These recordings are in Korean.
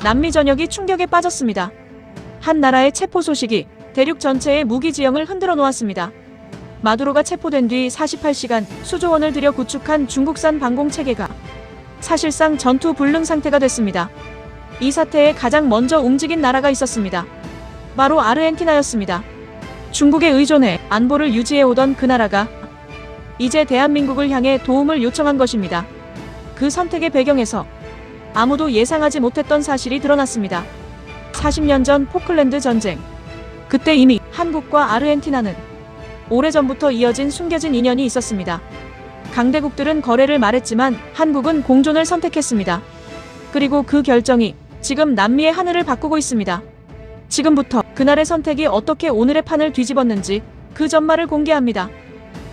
남미 전역이 충격에 빠졌습니다. 한 나라의 체포 소식이 대륙 전체의 무기 지형을 흔들어 놓았습니다. 마두로가 체포된 뒤 48시간 수조 원을 들여 구축한 중국산 방공 체계가 사실상 전투 불능 상태가 됐습니다. 이 사태에 가장 먼저 움직인 나라가 있었습니다. 바로 아르헨티나였습니다. 중국에 의존해 안보를 유지해오던 그 나라가 이제 대한민국을 향해 도움을 요청한 것입니다. 그 선택의 배경에서 아무도 예상하지 못했던 사실이 드러났습니다. 40년 전 포클랜드 전쟁. 그때 이미 한국과 아르헨티나는 오래전부터 이어진 숨겨진 인연이 있었습니다. 강대국들은 거래를 말했지만 한국은 공존을 선택했습니다. 그리고 그 결정이 지금 남미의 하늘을 바꾸고 있습니다. 지금부터 그날의 선택이 어떻게 오늘의 판을 뒤집었는지 그 전말을 공개합니다.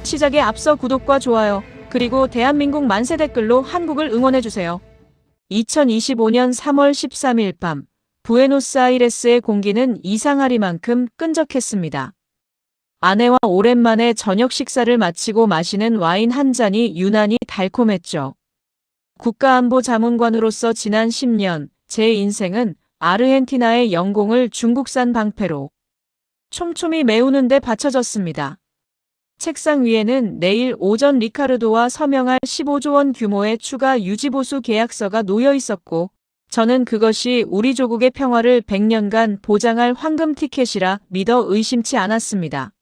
시작에 앞서 구독과 좋아요, 그리고 대한민국 만세 댓글로 한국을 응원해주세요. 2025년 3월 13일 밤 부에노스아이레스의 공기는 이상하리만큼 끈적했습니다. 아내와 오랜만에 저녁 식사를 마치고 마시는 와인 한 잔이 유난히 달콤했죠. 국가안보 자문관으로서 지난 10년 제 인생은 아르헨티나의 영공을 중국산 방패로 촘촘히 메우는 데 바쳐졌습니다. 책상 위에는 내일 오전 리카르도와 서명할 15조 원 규모의 추가 유지보수 계약서가 놓여 있었고, 저는 그것이 우리 조국의 평화를 100년간 보장할 황금 티켓이라 믿어 의심치 않았습니다.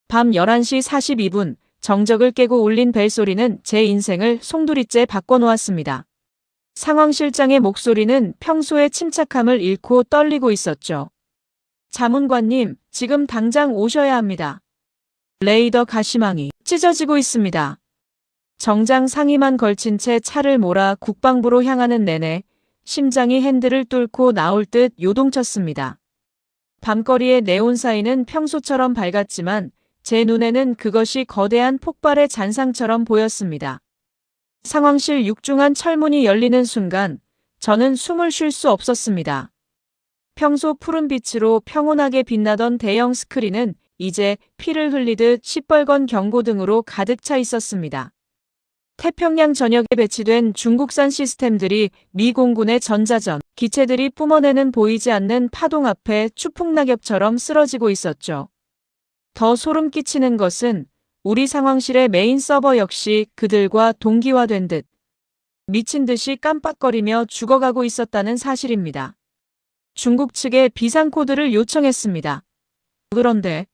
밤 11시 42분 정적을 깨고 울린 벨소리는 제 인생을 송두리째 바꿔놓았습니다. 상황실장의 목소리는 평소의 침착함을 잃고 떨리고 있었죠. 자문관님, 지금 당장 오셔야 합니다. 레이더 가시망이 찢어지고 있습니다. 정장 상의만 걸친 채 차를 몰아 국방부로 향하는 내내 심장이 핸들을 뚫고 나올 듯 요동쳤습니다. 밤거리의 네온사인은 평소처럼 밝았지만 제 눈에는 그것이 거대한 폭발의 잔상처럼 보였습니다. 상황실 육중한 철문이 열리는 순간 저는 숨을 쉴 수 없었습니다. 평소 푸른 빛으로 평온하게 빛나던 대형 스크린은 이제 피를 흘리듯 시뻘건 경고등으로 가득 차 있었습니다. 태평양 전역에 배치된 중국산 시스템들이 미 공군의 전자전 기체들이 뿜어내는 보이지 않는 파동 앞에 추풍낙엽처럼 쓰러지고 있었죠. 더 소름 끼치는 것은 우리 상황실의 메인 서버 역시 그들과 동기화된 듯 미친 듯이 깜빡거리며 죽어가고 있었다는 사실입니다. 중국 측에 비상코드를 요청했습니다. 그런데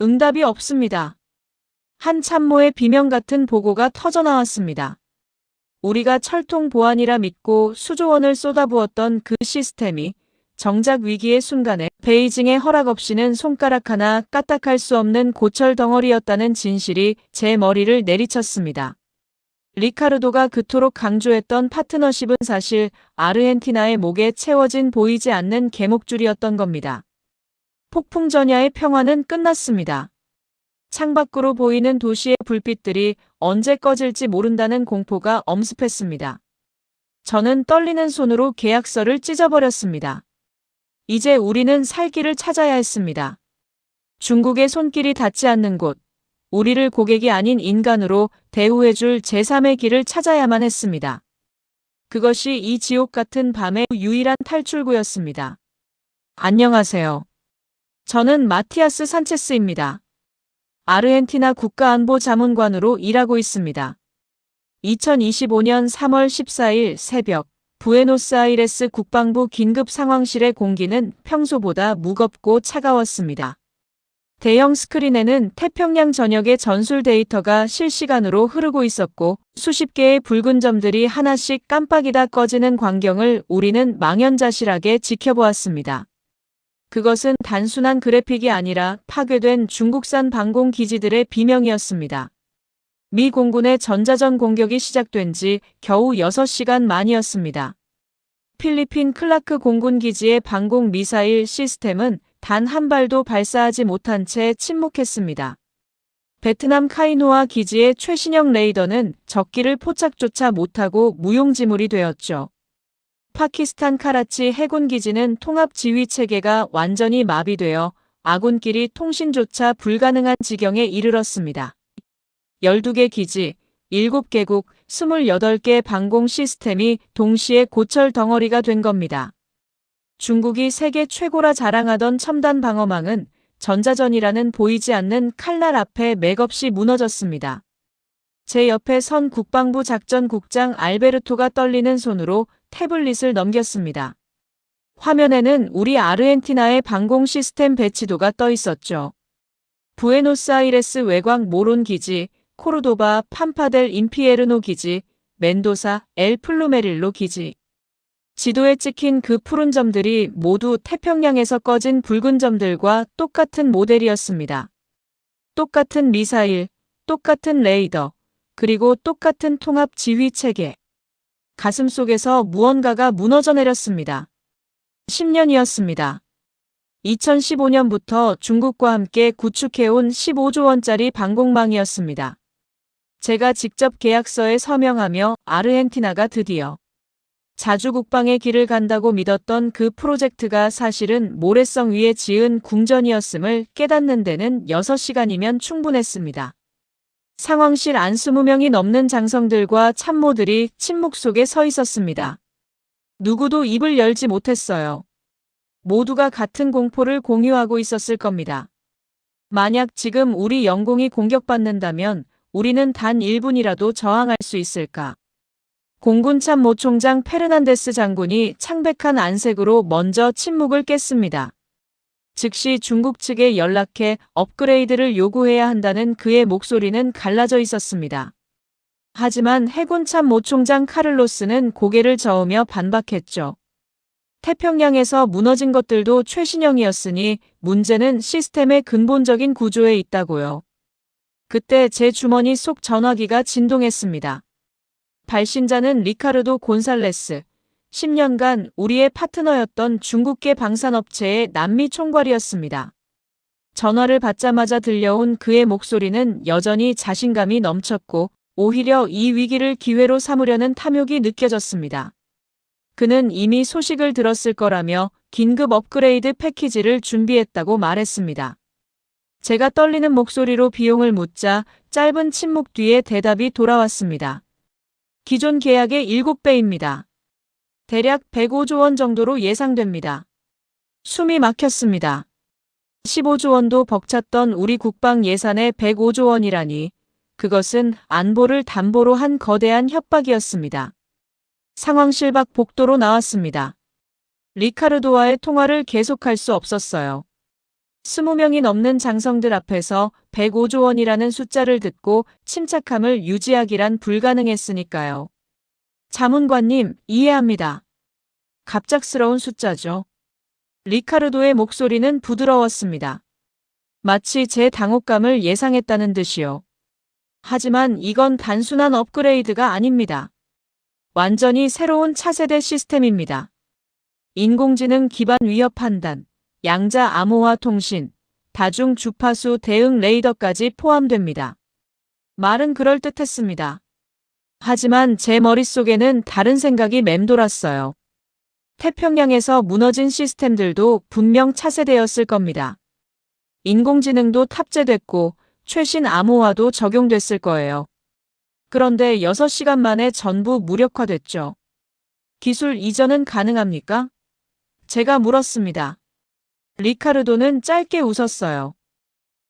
응답이 없습니다. 한 참모의 비명 같은 보고가 터져나왔습니다. 우리가 철통 보안이라 믿고 수조 원을 쏟아부었던 그 시스템이 정작 위기의 순간에 베이징의 허락 없이는 손가락 하나 까딱할 수 없는 고철 덩어리였다는 진실이 제 머리를 내리쳤습니다. 리카르도가 그토록 강조했던 파트너십은 사실 아르헨티나의 목에 채워진 보이지 않는 개목줄이었던 겁니다. 폭풍 전야의 평화는 끝났습니다. 창밖으로 보이는 도시의 불빛들이 언제 꺼질지 모른다는 공포가 엄습했습니다. 저는 떨리는 손으로 계약서를 찢어버렸습니다. 이제 우리는 살 길을 찾아야 했습니다. 중국의 손길이 닿지 않는 곳, 우리를 고객이 아닌 인간으로 대우해줄 제3의 길을 찾아야만 했습니다. 그것이 이 지옥 같은 밤의 유일한 탈출구였습니다. 안녕하세요. 저는 마티아스 산체스입니다. 아르헨티나 국가안보 자문관으로 일하고 있습니다. 2025년 3월 14일 새벽 부에노스아이레스 국방부 긴급 상황실의 공기는 평소보다 무겁고 차가웠습니다. 대형 스크린에는 태평양 전역의 전술 데이터가 실시간으로 흐르고 있었고 수십 개의 붉은 점들이 하나씩 깜빡이다 꺼지는 광경을 우리는 망연자실하게 지켜보았습니다. 그것은 단순한 그래픽이 아니라 파괴된 중국산 방공 기지들의 비명이었습니다. 미 공군의 전자전 공격이 시작된 지 겨우 6시간 만이었습니다. 필리핀 클라크 공군 기지의 방공 미사일 시스템은 단 한 발도 발사하지 못한 채 침묵했습니다. 베트남 카이노아 기지의 최신형 레이더는 적기를 포착조차 못하고 무용지물이 되었죠. 파키스탄 카라치 해군 기지는 통합 지휘 체계가 완전히 마비되어 아군끼리 통신조차 불가능한 지경에 이르렀습니다. 12개 기지, 7개국, 28개 방공 시스템이 동시에 고철 덩어리가 된 겁니다. 중국이 세계 최고라 자랑하던 첨단 방어망은 전자전이라는 보이지 않는 칼날 앞에 맥없이 무너졌습니다. 제 옆에 선 국방부 작전국장 알베르토가 떨리는 손으로 태블릿을 넘겼습니다. 화면에는 우리 아르헨티나의 방공 시스템 배치도가 떠 있었죠. 부에노스아이레스 외곽 모론 기지, 코르도바 팜파델 인피에르노 기지, 멘도사 엘 플루메릴로 기지. 지도에 찍힌 그 푸른 점들이 모두 태평양에서 꺼진 붉은 점들과 똑같은 모델이었습니다. 똑같은 미사일, 똑같은 레이더, 그리고 똑같은 통합 지휘 체계. 가슴 속에서 무언가가 무너져 내렸습니다. 10년이었습니다. 2015년부터 중국과 함께 구축해온 15조 원짜리 방공망이었습니다. 제가 직접 계약서에 서명하며 아르헨티나가 드디어 자주국방의 길을 간다고 믿었던 그 프로젝트가 사실은 모래성 위에 지은 궁전이었음을 깨닫는 데는 6시간이면 충분했습니다. 상황실 안 20명이 넘는 장성들과 참모들이 침묵 속에 서 있었습니다. 누구도 입을 열지 못했어요. 모두가 같은 공포를 공유하고 있었을 겁니다. 만약 지금 우리 영공이 공격받는다면 우리는 단 1분이라도 저항할 수 있을까? 공군 참모총장 페르난데스 장군이 창백한 안색으로 먼저 침묵을 깼습니다. 즉시 중국 측에 연락해 업그레이드를 요구해야 한다는 그의 목소리는 갈라져 있었습니다. 하지만 해군 참모총장 카를로스는 고개를 저으며 반박했죠. 태평양에서 무너진 것들도 최신형이었으니 문제는 시스템의 근본적인 구조에 있다고요. 그때 제 주머니 속 전화기가 진동했습니다. 발신자는 리카르도 곤살레스, 10년간 우리의 파트너였던 중국계 방산업체의 남미 총괄이었습니다. 전화를 받자마자 들려온 그의 목소리는 여전히 자신감이 넘쳤고 오히려 이 위기를 기회로 삼으려는 탐욕이 느껴졌습니다. 그는 이미 소식을 들었을 거라며 긴급 업그레이드 패키지를 준비했다고 말했습니다. 제가 떨리는 목소리로 비용을 묻자 짧은 침묵 뒤에 대답이 돌아왔습니다. 기존 계약의 7배입니다. 대략 105조 원 정도로 예상됩니다. 숨이 막혔습니다. 15조 원도 벅찼던 우리 국방 예산의 105조 원이라니 그것은 안보를 담보로 한 거대한 협박이었습니다. 상황실 밖 복도로 나왔습니다. 리카르도와의 통화를 계속할 수 없었어요. 20명이 넘는 장성들 앞에서 105조 원이라는 숫자를 듣고 침착함을 유지하기란 불가능했으니까요. 자문관님, 이해합니다. 갑작스러운 숫자죠. 리카르도의 목소리는 부드러웠습니다. 마치 제 당혹감을 예상했다는 듯이요. 하지만 이건 단순한 업그레이드가 아닙니다. 완전히 새로운 차세대 시스템입니다. 인공지능 기반 위협 판단, 양자 암호화 통신, 다중 주파수 대응 레이더까지 포함됩니다. 말은 그럴듯했습니다. 하지만 제 머릿속에는 다른 생각이 맴돌았어요. 태평양에서 무너진 시스템들도 분명 차세대였을 겁니다. 인공지능도 탑재됐고 최신 암호화도 적용됐을 거예요. 그런데 6시간 만에 전부 무력화됐죠. 기술 이전은 가능합니까? 제가 물었습니다. 리카르도는 짧게 웃었어요.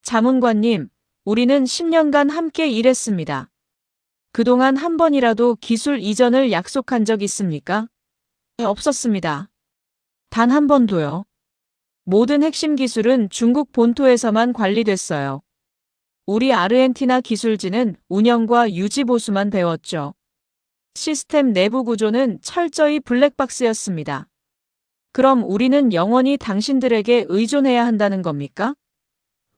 자문관님, 우리는 10년간 함께 일했습니다. 그동안 한 번이라도 기술 이전을 약속한 적 있습니까? 없었습니다. 단 한 번도요. 모든 핵심 기술은 중국 본토에서만 관리됐어요. 우리 아르헨티나 기술진은 운영과 유지 보수만 배웠죠. 시스템 내부 구조는 철저히 블랙박스였습니다. 그럼 우리는 영원히 당신들에게 의존해야 한다는 겁니까?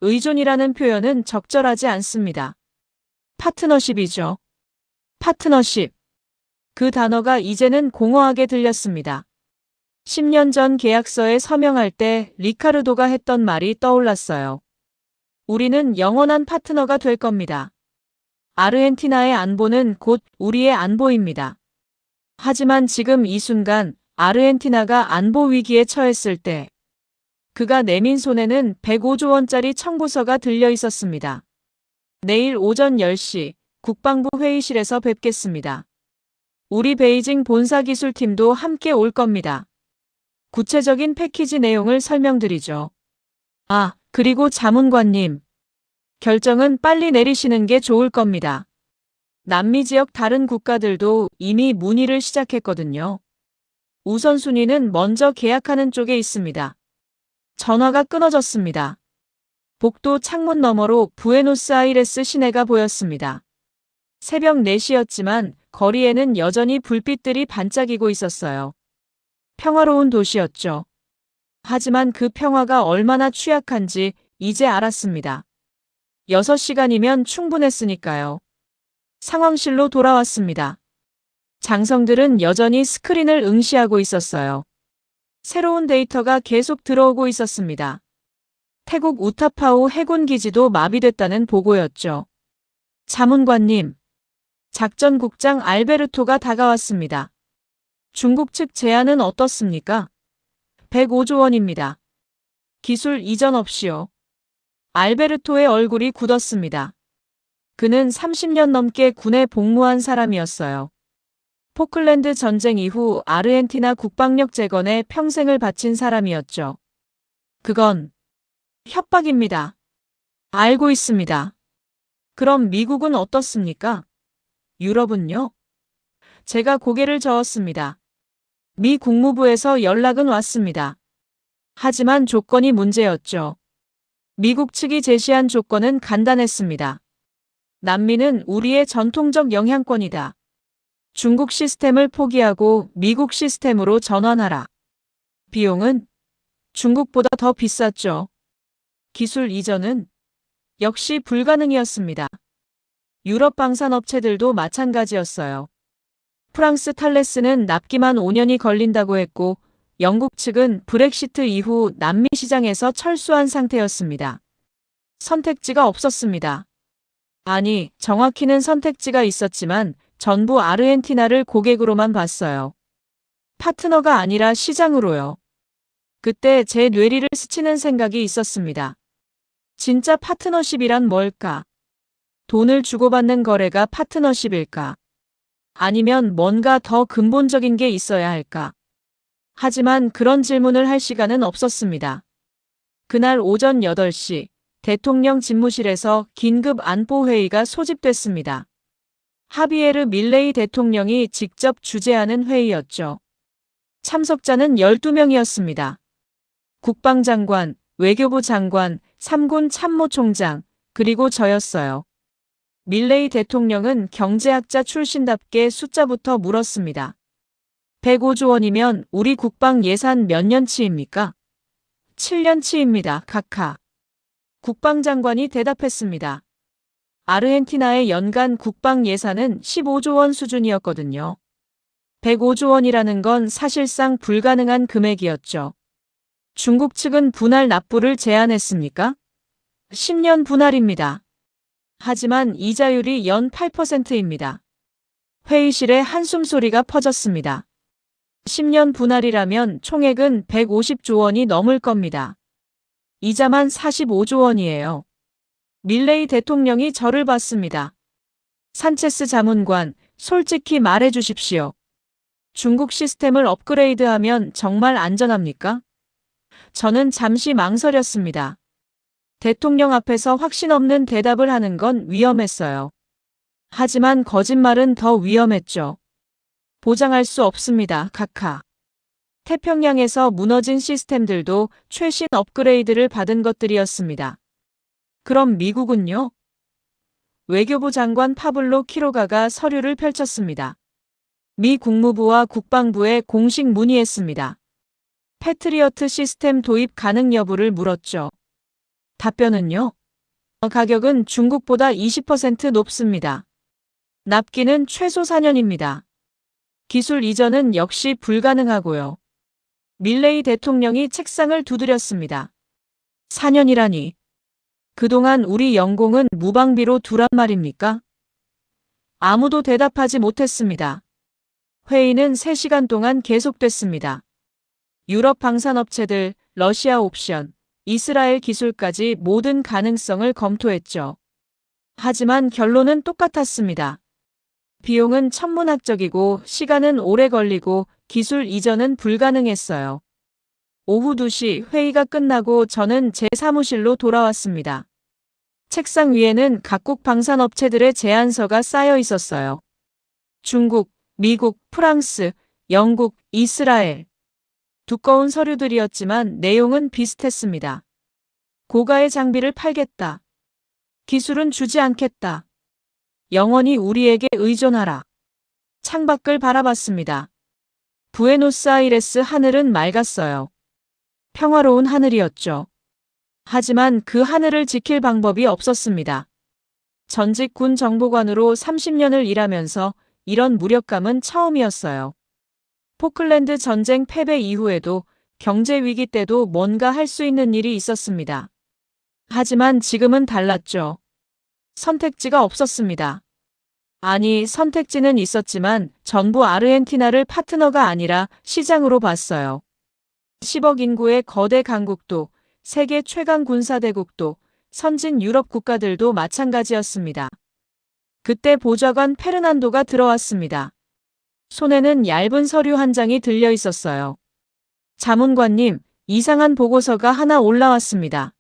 의존이라는 표현은 적절하지 않습니다. 파트너십이죠. 파트너십. 그 단어가 이제는 공허하게 들렸습니다. 10년 전 계약서에 서명할 때 리카르도가 했던 말이 떠올랐어요. 우리는 영원한 파트너가 될 겁니다. 아르헨티나의 안보는 곧 우리의 안보입니다. 하지만 지금 이 순간 아르헨티나가 안보 위기에 처했을 때 그가 내민 손에는 105조 원짜리 청구서가 들려 있었습니다. 내일 오전 10시 국방부 회의실에서 뵙겠습니다. 우리 베이징 본사 기술팀도 함께 올 겁니다. 구체적인 패키지 내용을 설명드리죠. 그리고 자문관님. 결정은 빨리 내리시는 게 좋을 겁니다. 남미 지역 다른 국가들도 이미 문의를 시작했거든요. 우선순위는 먼저 계약하는 쪽에 있습니다. 전화가 끊어졌습니다. 복도 창문 너머로 부에노스아이레스 시내가 보였습니다. 새벽 4시였지만 거리에는 여전히 불빛들이 반짝이고 있었어요. 평화로운 도시였죠. 하지만 그 평화가 얼마나 취약한지 이제 알았습니다. 6시간이면 충분했으니까요. 상황실로 돌아왔습니다. 장성들은 여전히 스크린을 응시하고 있었어요. 새로운 데이터가 계속 들어오고 있었습니다. 태국 우타파오 해군기지도 마비됐다는 보고였죠. 자문관님. 작전국장 알베르토가 다가왔습니다. 중국 측 제안은 어떻습니까? 105조 원입니다. 기술 이전 없이요. 알베르토의 얼굴이 굳었습니다. 그는 30년 넘게 군에 복무한 사람이었어요. 포클랜드 전쟁 이후 아르헨티나 국방력 재건에 평생을 바친 사람이었죠. 그건 협박입니다. 알고 있습니다. 그럼 미국은 어떻습니까? 유럽은요? 제가 고개를 저었습니다. 미 국무부에서 연락은 왔습니다. 하지만 조건이 문제였죠. 미국 측이 제시한 조건은 간단했습니다. 남미는 우리의 전통적 영향권이다. 중국 시스템을 포기하고 미국 시스템으로 전환하라. 비용은 중국보다 더 비쌌죠. 기술 이전은 역시 불가능이었습니다. 유럽 방산업체들도 마찬가지였어요. 프랑스 탈레스는 납기만 5년이 걸린다고 했고 영국 측은 브렉시트 이후 남미 시장에서 철수한 상태였습니다. 선택지가 없었습니다. 아니, 정확히는 선택지가 있었지만 전부 아르헨티나를 고객으로만 봤어요. 파트너가 아니라 시장으로요. 그때 제 뇌리를 스치는 생각이 있었습니다. 진짜 파트너십이란 뭘까? 돈을 주고받는 거래가 파트너십일까? 아니면 뭔가 더 근본적인 게 있어야 할까? 하지만 그런 질문을 할 시간은 없었습니다. 그날 오전 8시 대통령 집무실에서 긴급 안보회의가 소집됐습니다. 하비에르 밀레이 대통령이 직접 주재하는 회의였죠. 참석자는 12명이었습니다. 국방장관, 외교부 장관, 3군 참모총장, 그리고 저였어요. 밀레이 대통령은 경제학자 출신답게 숫자부터 물었습니다. 105조 원이면 우리 국방 예산 몇 년치입니까? 7년치입니다. 카카. 국방장관이 대답했습니다. 아르헨티나의 연간 국방 예산은 15조 원 수준이었거든요. 105조 원이라는 건 사실상 불가능한 금액이었죠. 중국 측은 분할 납부를 제안했습니까? 10년 분할입니다. 하지만 이자율이 연 8%입니다. 회의실에 한숨 소리가 퍼졌습니다. 10년 분할이라면 총액은 150조 원이 넘을 겁니다. 이자만 45조 원이에요. 밀레이 대통령이 저를 봤습니다. 산체스 자문관, 솔직히 말해 주십시오. 중국 시스템을 업그레이드하면 정말 안전합니까? 저는 잠시 망설였습니다. 대통령 앞에서 확신 없는 대답을 하는 건 위험했어요. 하지만 거짓말은 더 위험했죠. 보장할 수 없습니다. 카카. 태평양에서 무너진 시스템들도 최신 업그레이드를 받은 것들이었습니다. 그럼 미국은요? 외교부 장관 파블로 키로가가 서류를 펼쳤습니다. 미 국무부와 국방부에 공식 문의했습니다. 패트리어트 시스템 도입 가능 여부를 물었죠. 답변은요? 가격은 중국보다 20% 높습니다. 납기는 최소 4년입니다. 기술 이전은 역시 불가능하고요. 밀레이 대통령이 책상을 두드렸습니다. 4년이라니. 그동안 우리 영공은 무방비로 두란 말입니까? 아무도 대답하지 못했습니다. 회의는 3시간 동안 계속됐습니다. 유럽 방산업체들, 러시아 옵션, 이스라엘 기술까지 모든 가능성을 검토했죠. 하지만 결론은 똑같았습니다. 비용은 천문학적이고 시간은 오래 걸리고 기술 이전은 불가능했어요. 오후 2시 회의가 끝나고 저는 제 사무실로 돌아왔습니다. 책상 위에는 각국 방산업체들의 제안서가 쌓여 있었어요. 중국, 미국, 프랑스, 영국, 이스라엘. 두꺼운 서류들이었지만 내용은 비슷했습니다. 고가의 장비를 팔겠다. 기술은 주지 않겠다. 영원히 우리에게 의존하라. 창밖을 바라봤습니다. 부에노스아이레스 하늘은 맑았어요. 평화로운 하늘이었죠. 하지만 그 하늘을 지킬 방법이 없었습니다. 전직 군 정보관으로 30년을 일하면서 이런 무력감은 처음이었어요. 포클랜드 전쟁 패배 이후에도 경제 위기 때도 뭔가 할 수 있는 일이 있었습니다. 하지만 지금은 달랐죠. 선택지가 없었습니다. 아니, 선택지는 있었지만 전부 아르헨티나를 파트너가 아니라 시장으로 봤어요. 10억 인구의 거대 강국도, 세계 최강 군사대국도, 선진 유럽 국가들도 마찬가지였습니다. 그때 보좌관 페르난도가 들어왔습니다. 손에는 얇은 서류 한 장이 들려 있었어요. 자문관님, 이상한 보고서가 하나 올라왔습니다.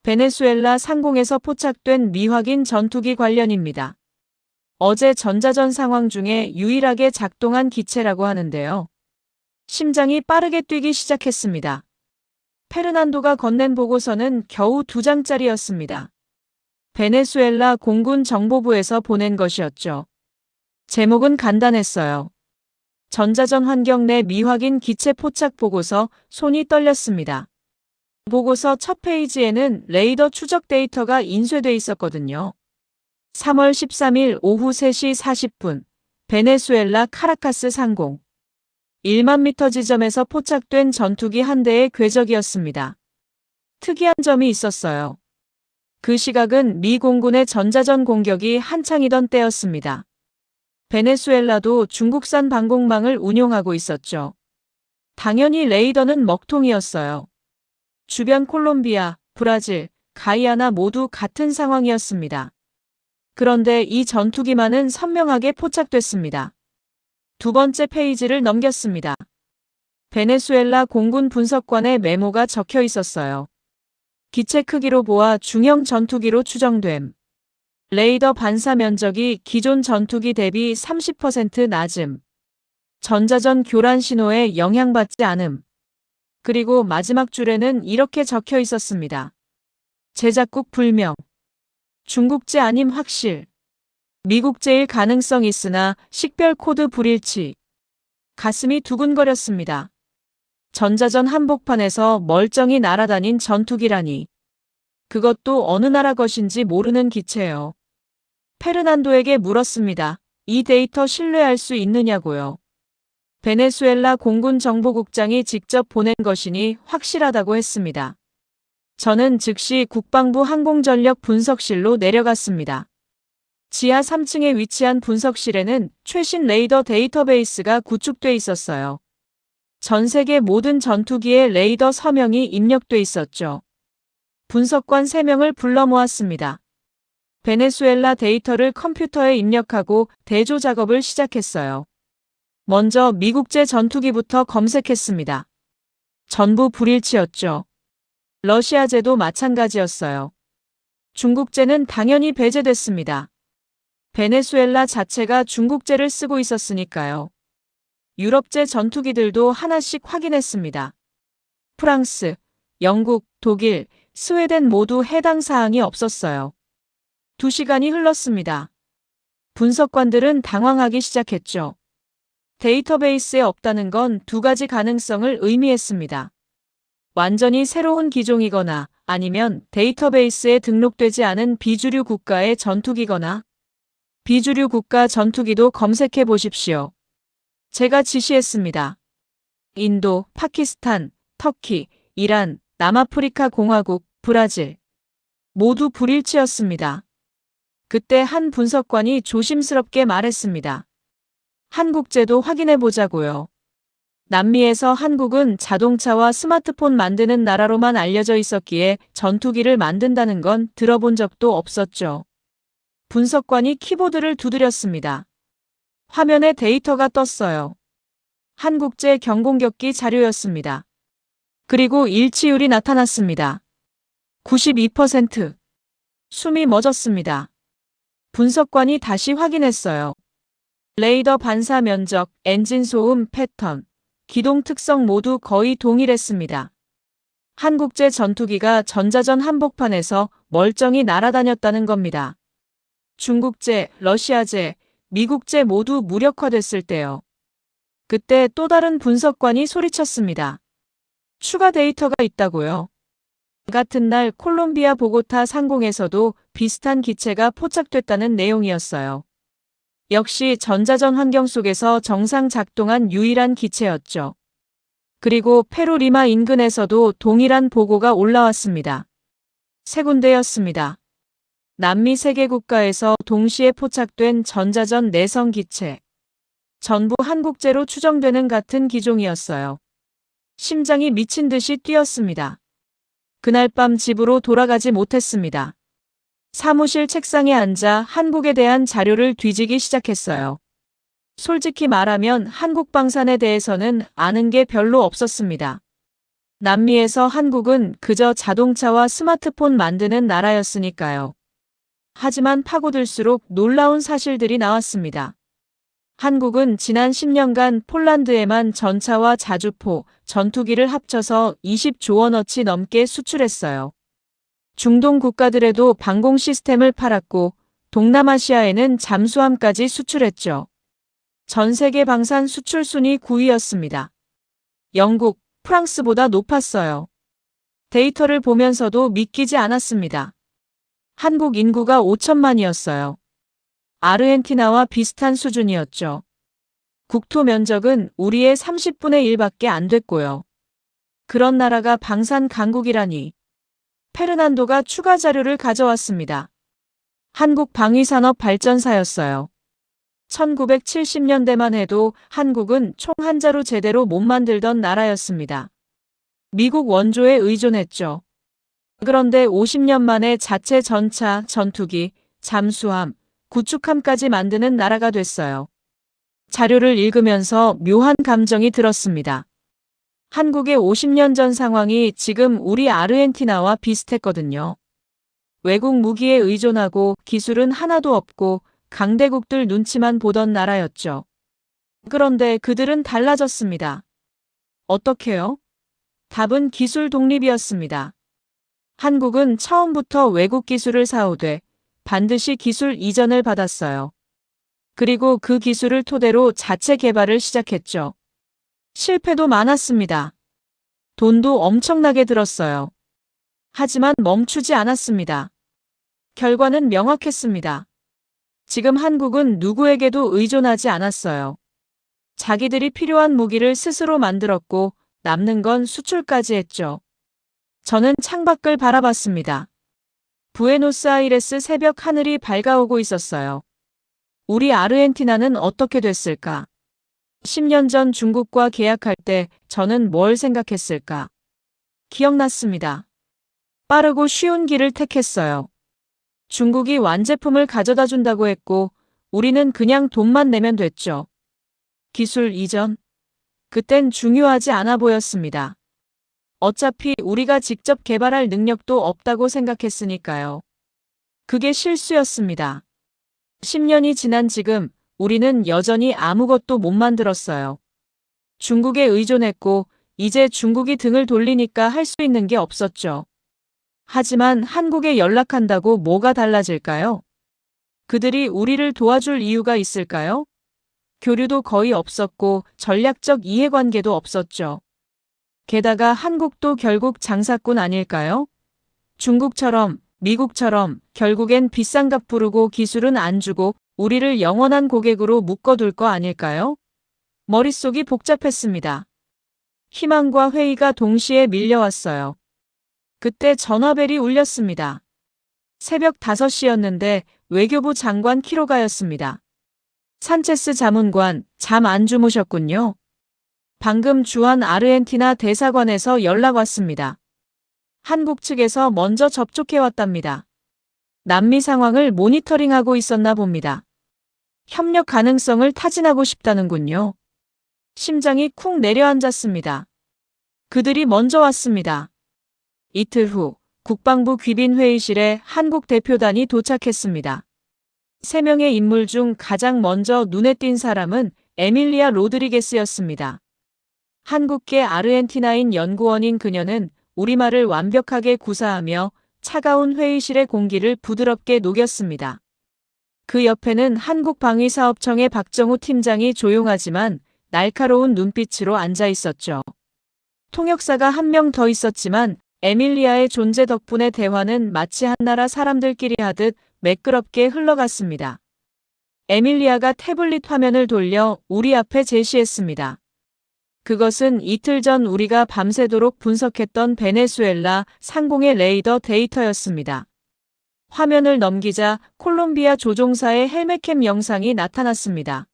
베네수엘라 상공에서 포착된 미확인 전투기 관련입니다. 어제 전자전 상황 중에 유일하게 작동한 기체라고 하는데요. 심장이 빠르게 뛰기 시작했습니다. 페르난도가 건넨 보고서는 겨우 2장짜리였습니다. 베네수엘라 공군 정보부에서 보낸 것이었죠. 제목은 간단했어요. 전자전 환경 내 미확인 기체 포착 보고서. 손이 떨렸습니다. 보고서 첫 페이지에는 레이더 추적 데이터가 인쇄돼 있었거든요. 3월 13일 오후 3시 40분, 베네수엘라 카라카스 상공. 1만 미터 지점에서 포착된 전투기 한 대의 궤적이었습니다. 특이한 점이 있었어요. 그 시각은 미 공군의 전자전 공격이 한창이던 때였습니다. 베네수엘라도 중국산 방공망을 운용하고 있었죠. 당연히 레이더는 먹통이었어요. 주변 콜롬비아, 브라질, 가이아나 모두 같은 상황이었습니다. 그런데 이 전투기만은 선명하게 포착됐습니다. 두 번째 페이지를 넘겼습니다. 베네수엘라 공군 분석관의 메모가 적혀 있었어요. 기체 크기로 보아 중형 전투기로 추정됨. 레이더 반사 면적이 기존 전투기 대비 30% 낮음. 전자전 교란 신호에 영향받지 않음. 그리고 마지막 줄에는 이렇게 적혀 있었습니다. 제작국 불명. 중국제 아님 확실. 미국제일 가능성 있으나 식별 코드 불일치. 가슴이 두근거렸습니다. 전자전 한복판에서 멀쩡히 날아다닌 전투기라니. 그것도 어느 나라 것인지 모르는 기체요. 페르난도에게 물었습니다. 이 데이터 신뢰할 수 있느냐고요. 베네수엘라 공군 정보국장이 직접 보낸 것이니 확실하다고 했습니다. 저는 즉시 국방부 항공전력 분석실로 내려갔습니다. 지하 3층에 위치한 분석실에는 최신 레이더 데이터베이스가 구축돼 있었어요. 전 세계 모든 전투기의 레이더 서명이 입력돼 있었죠. 분석관 3명을 불러 모았습니다. 베네수엘라 데이터를 컴퓨터에 입력하고 대조 작업을 시작했어요. 먼저 미국제 전투기부터 검색했습니다. 전부 불일치였죠. 러시아제도 마찬가지였어요. 중국제는 당연히 배제됐습니다. 베네수엘라 자체가 중국제를 쓰고 있었으니까요. 유럽제 전투기들도 하나씩 확인했습니다. 프랑스, 영국, 독일, 스웨덴 모두 해당 사항이 없었어요. 2시간이 흘렀습니다. 분석관들은 당황하기 시작했죠. 데이터베이스에 없다는 건 2가지 가능성을 의미했습니다. 완전히 새로운 기종이거나 아니면 데이터베이스에 등록되지 않은 비주류 국가의 전투기거나. 비주류 국가 전투기도 검색해 보십시오. 제가 지시했습니다. 인도, 파키스탄, 터키, 이란, 남아프리카 공화국, 브라질. 모두 불일치였습니다. 그때 한 분석관이 조심스럽게 말했습니다. 한국제도 확인해 보자고요. 남미에서 한국은 자동차와 스마트폰 만드는 나라로만 알려져 있었기에 전투기를 만든다는 건 들어본 적도 없었죠. 분석관이 키보드를 두드렸습니다. 화면에 데이터가 떴어요. 한국제 경공격기 자료였습니다. 그리고 일치율이 나타났습니다. 92%. 숨이 멎었습니다. 분석관이 다시 확인했어요. 레이더 반사 면적, 엔진 소음 패턴, 기동 특성 모두 거의 동일했습니다. 한국제 전투기가 전자전 한복판에서 멀쩡히 날아다녔다는 겁니다. 중국제, 러시아제, 미국제 모두 무력화됐을 때요. 그때 또 다른 분석관이 소리쳤습니다. 추가 데이터가 있다고요. 같은 날 콜롬비아 보고타 상공에서도 비슷한 기체가 포착됐다는 내용이었어요. 역시 전자전 환경 속에서 정상 작동한 유일한 기체였죠. 그리고 페루 리마 인근에서도 동일한 보고가 올라왔습니다. 세 군데였습니다. 남미 3개 국가에서 동시에 포착된 전자전 내성 기체. 전부 한국제로 추정되는 같은 기종이었어요. 심장이 미친 듯이 뛰었습니다. 그날 밤 집으로 돌아가지 못했습니다. 사무실 책상에 앉아 한국에 대한 자료를 뒤지기 시작했어요. 솔직히 말하면 한국 방산에 대해서는 아는 게 별로 없었습니다. 남미에서 한국은 그저 자동차와 스마트폰 만드는 나라였으니까요. 하지만 파고들수록 놀라운 사실들이 나왔습니다. 한국은 지난 10년간 폴란드에만 전차와 자주포, 전투기를 합쳐서 20조 원어치 넘게 수출했어요. 중동 국가들에도 방공 시스템을 팔았고 동남아시아에는 잠수함까지 수출했죠. 전 세계 방산 수출 순위 9위였습니다. 영국, 프랑스보다 높았어요. 데이터를 보면서도 믿기지 않았습니다. 한국 인구가 5천만이었어요. 아르헨티나와 비슷한 수준이었죠. 국토 면적은 우리의 30분의 1밖에 안 됐고요. 그런 나라가 방산 강국이라니. 페르난도가 추가 자료를 가져왔습니다. 한국 방위산업 발전사였어요. 1970년대만 해도 한국은 총 한 자루 제대로 못 만들던 나라였습니다. 미국 원조에 의존했죠. 그런데 50년 만에 자체 전차, 전투기, 잠수함, 구축함까지 만드는 나라가 됐어요. 자료를 읽으면서 묘한 감정이 들었습니다. 한국의 50년 전 상황이 지금 우리 아르헨티나와 비슷했거든요. 외국 무기에 의존하고 기술은 하나도 없고 강대국들 눈치만 보던 나라였죠. 그런데 그들은 달라졌습니다. 어떻게요? 답은 기술 독립이었습니다. 한국은 처음부터 외국 기술을 사오되 반드시 기술 이전을 받았어요. 그리고 그 기술을 토대로 자체 개발을 시작했죠. 실패도 많았습니다. 돈도 엄청나게 들었어요. 하지만 멈추지 않았습니다. 결과는 명확했습니다. 지금 한국은 누구에게도 의존하지 않았어요. 자기들이 필요한 무기를 스스로 만들었고 남는 건 수출까지 했죠. 저는 창밖을 바라봤습니다. 부에노스아이레스 새벽 하늘이 밝아오고 있었어요. 우리 아르헨티나는 어떻게 됐을까? 10년 전 중국과 계약할 때 저는 뭘 생각했을까? 기억났습니다. 빠르고 쉬운 길을 택했어요. 중국이 완제품을 가져다 준다고 했고 우리는 그냥 돈만 내면 됐죠. 기술 이전? 그땐 중요하지 않아 보였습니다. 어차피 우리가 직접 개발할 능력도 없다고 생각했으니까요. 그게 실수였습니다. 10년이 지난 지금 우리는 여전히 아무것도 못 만들었어요. 중국에 의존했고 이제 중국이 등을 돌리니까 할 수 있는 게 없었죠. 하지만 한국에 연락한다고 뭐가 달라질까요? 그들이 우리를 도와줄 이유가 있을까요? 교류도 거의 없었고 전략적 이해관계도 없었죠. 게다가 한국도 결국 장사꾼 아닐까요? 중국처럼 미국처럼 결국엔 비싼 값 부르고 기술은 안 주고 우리를 영원한 고객으로 묶어둘 거 아닐까요? 머릿속이 복잡했습니다. 희망과 회의가 동시에 밀려왔어요. 그때 전화벨이 울렸습니다. 새벽 5시였는데 외교부 장관 키로가였습니다. 산체스 자문관, 잠 안 주무셨군요. 방금 주한 아르헨티나 대사관에서 연락 왔습니다. 한국 측에서 먼저 접촉해왔답니다. 남미 상황을 모니터링하고 있었나 봅니다. 협력 가능성을 타진하고 싶다는군요. 심장이 쿵 내려앉았습니다. 그들이 먼저 왔습니다. 이틀 후 국방부 귀빈 회의실에 한국 대표단이 도착했습니다. 3명의 인물 중 가장 먼저 눈에 띈 사람은 에밀리아 로드리게스였습니다. 한국계 아르헨티나인 연구원인 그녀는 우리말을 완벽하게 구사하며 차가운 회의실의 공기를 부드럽게 녹였습니다. 그 옆에는 한국방위사업청의 박정우 팀장이 조용하지만 날카로운 눈빛으로 앉아 있었죠. 통역사가 한 명 더 있었지만 에밀리아의 존재 덕분에 대화는 마치 한나라 사람들끼리 하듯 매끄럽게 흘러갔습니다. 에밀리아가 태블릿 화면을 돌려 우리 앞에 제시했습니다. 그것은 이틀 전 우리가 밤새도록 분석했던 베네수엘라 상공의 레이더 데이터였습니다. 화면을 넘기자 콜롬비아 조종사의 헬멧캠 영상이 나타났습니다.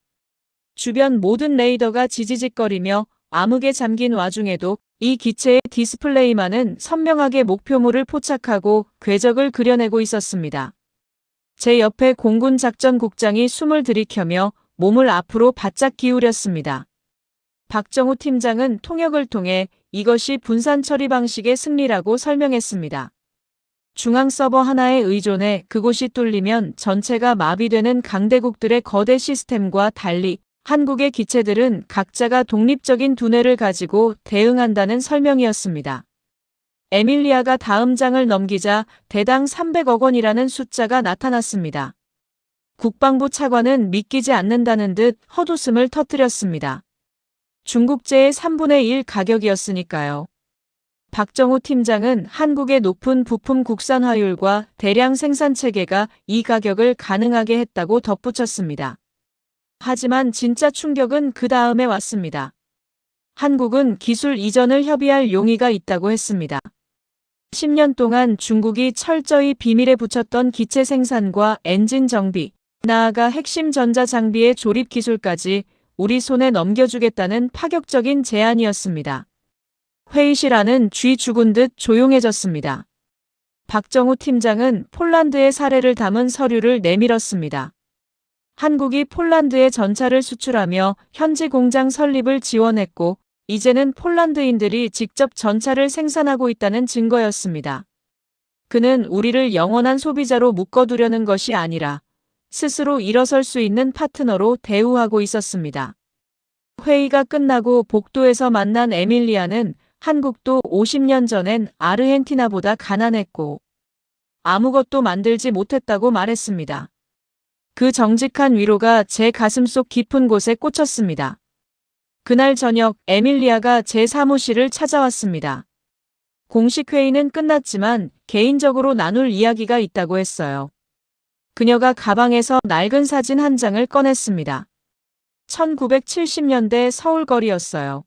주변 모든 레이더가 지지직거리며 암흑에 잠긴 와중에도 이 기체의 디스플레이만은 선명하게 목표물을 포착하고 궤적을 그려내고 있었습니다. 제 옆에 공군 작전국장이 숨을 들이켜며 몸을 앞으로 바짝 기울였습니다. 박정우 팀장은 통역을 통해 이것이 분산 처리 방식의 승리라고 설명했습니다. 중앙 서버 하나에 의존해 그곳이 뚫리면 전체가 마비되는 강대국들의 거대 시스템과 달리 한국의 기체들은 각자가 독립적인 두뇌를 가지고 대응한다는 설명이었습니다. 에밀리아가 다음 장을 넘기자 대당 300억 원이라는 숫자가 나타났습니다. 국방부 차관은 믿기지 않는다는 듯 헛웃음을 터뜨렸습니다. 중국제의 3분의 1 가격이었으니까요. 박정우 팀장은 한국의 높은 부품 국산화율과 대량 생산 체계가 이 가격을 가능하게 했다고 덧붙였습니다. 하지만 진짜 충격은 그 다음에 왔습니다. 한국은 기술 이전을 협의할 용의가 있다고 했습니다. 10년 동안 중국이 철저히 비밀에 붙였던 기체 생산과 엔진 정비, 나아가 핵심 전자 장비의 조립 기술까지 우리 손에 넘겨주겠다는 파격적인 제안이었습니다. 회의실 안은 쥐 죽은 듯 조용해졌습니다. 박정우 팀장은 폴란드의 사례를 담은 서류를 내밀었습니다. 한국이 폴란드에 전차를 수출하며 현지 공장 설립을 지원했고 이제는 폴란드인들이 직접 전차를 생산하고 있다는 증거였습니다. 그는 우리를 영원한 소비자로 묶어두려는 것이 아니라 스스로 일어설 수 있는 파트너로 대우하고 있었습니다. 회의가 끝나고 복도에서 만난 에밀리아는 한국도 50년 전엔 아르헨티나보다 가난했고 아무것도 만들지 못했다고 말했습니다. 그 정직한 위로가 제 가슴속 깊은 곳에 꽂혔습니다. 그날 저녁 에밀리아가 제 사무실을 찾아왔습니다. 공식 회의는 끝났지만 개인적으로 나눌 이야기가 있다고 했어요. 그녀가 가방에서 낡은 사진 한 장을 꺼냈습니다. 1970년대 서울 거리였어요.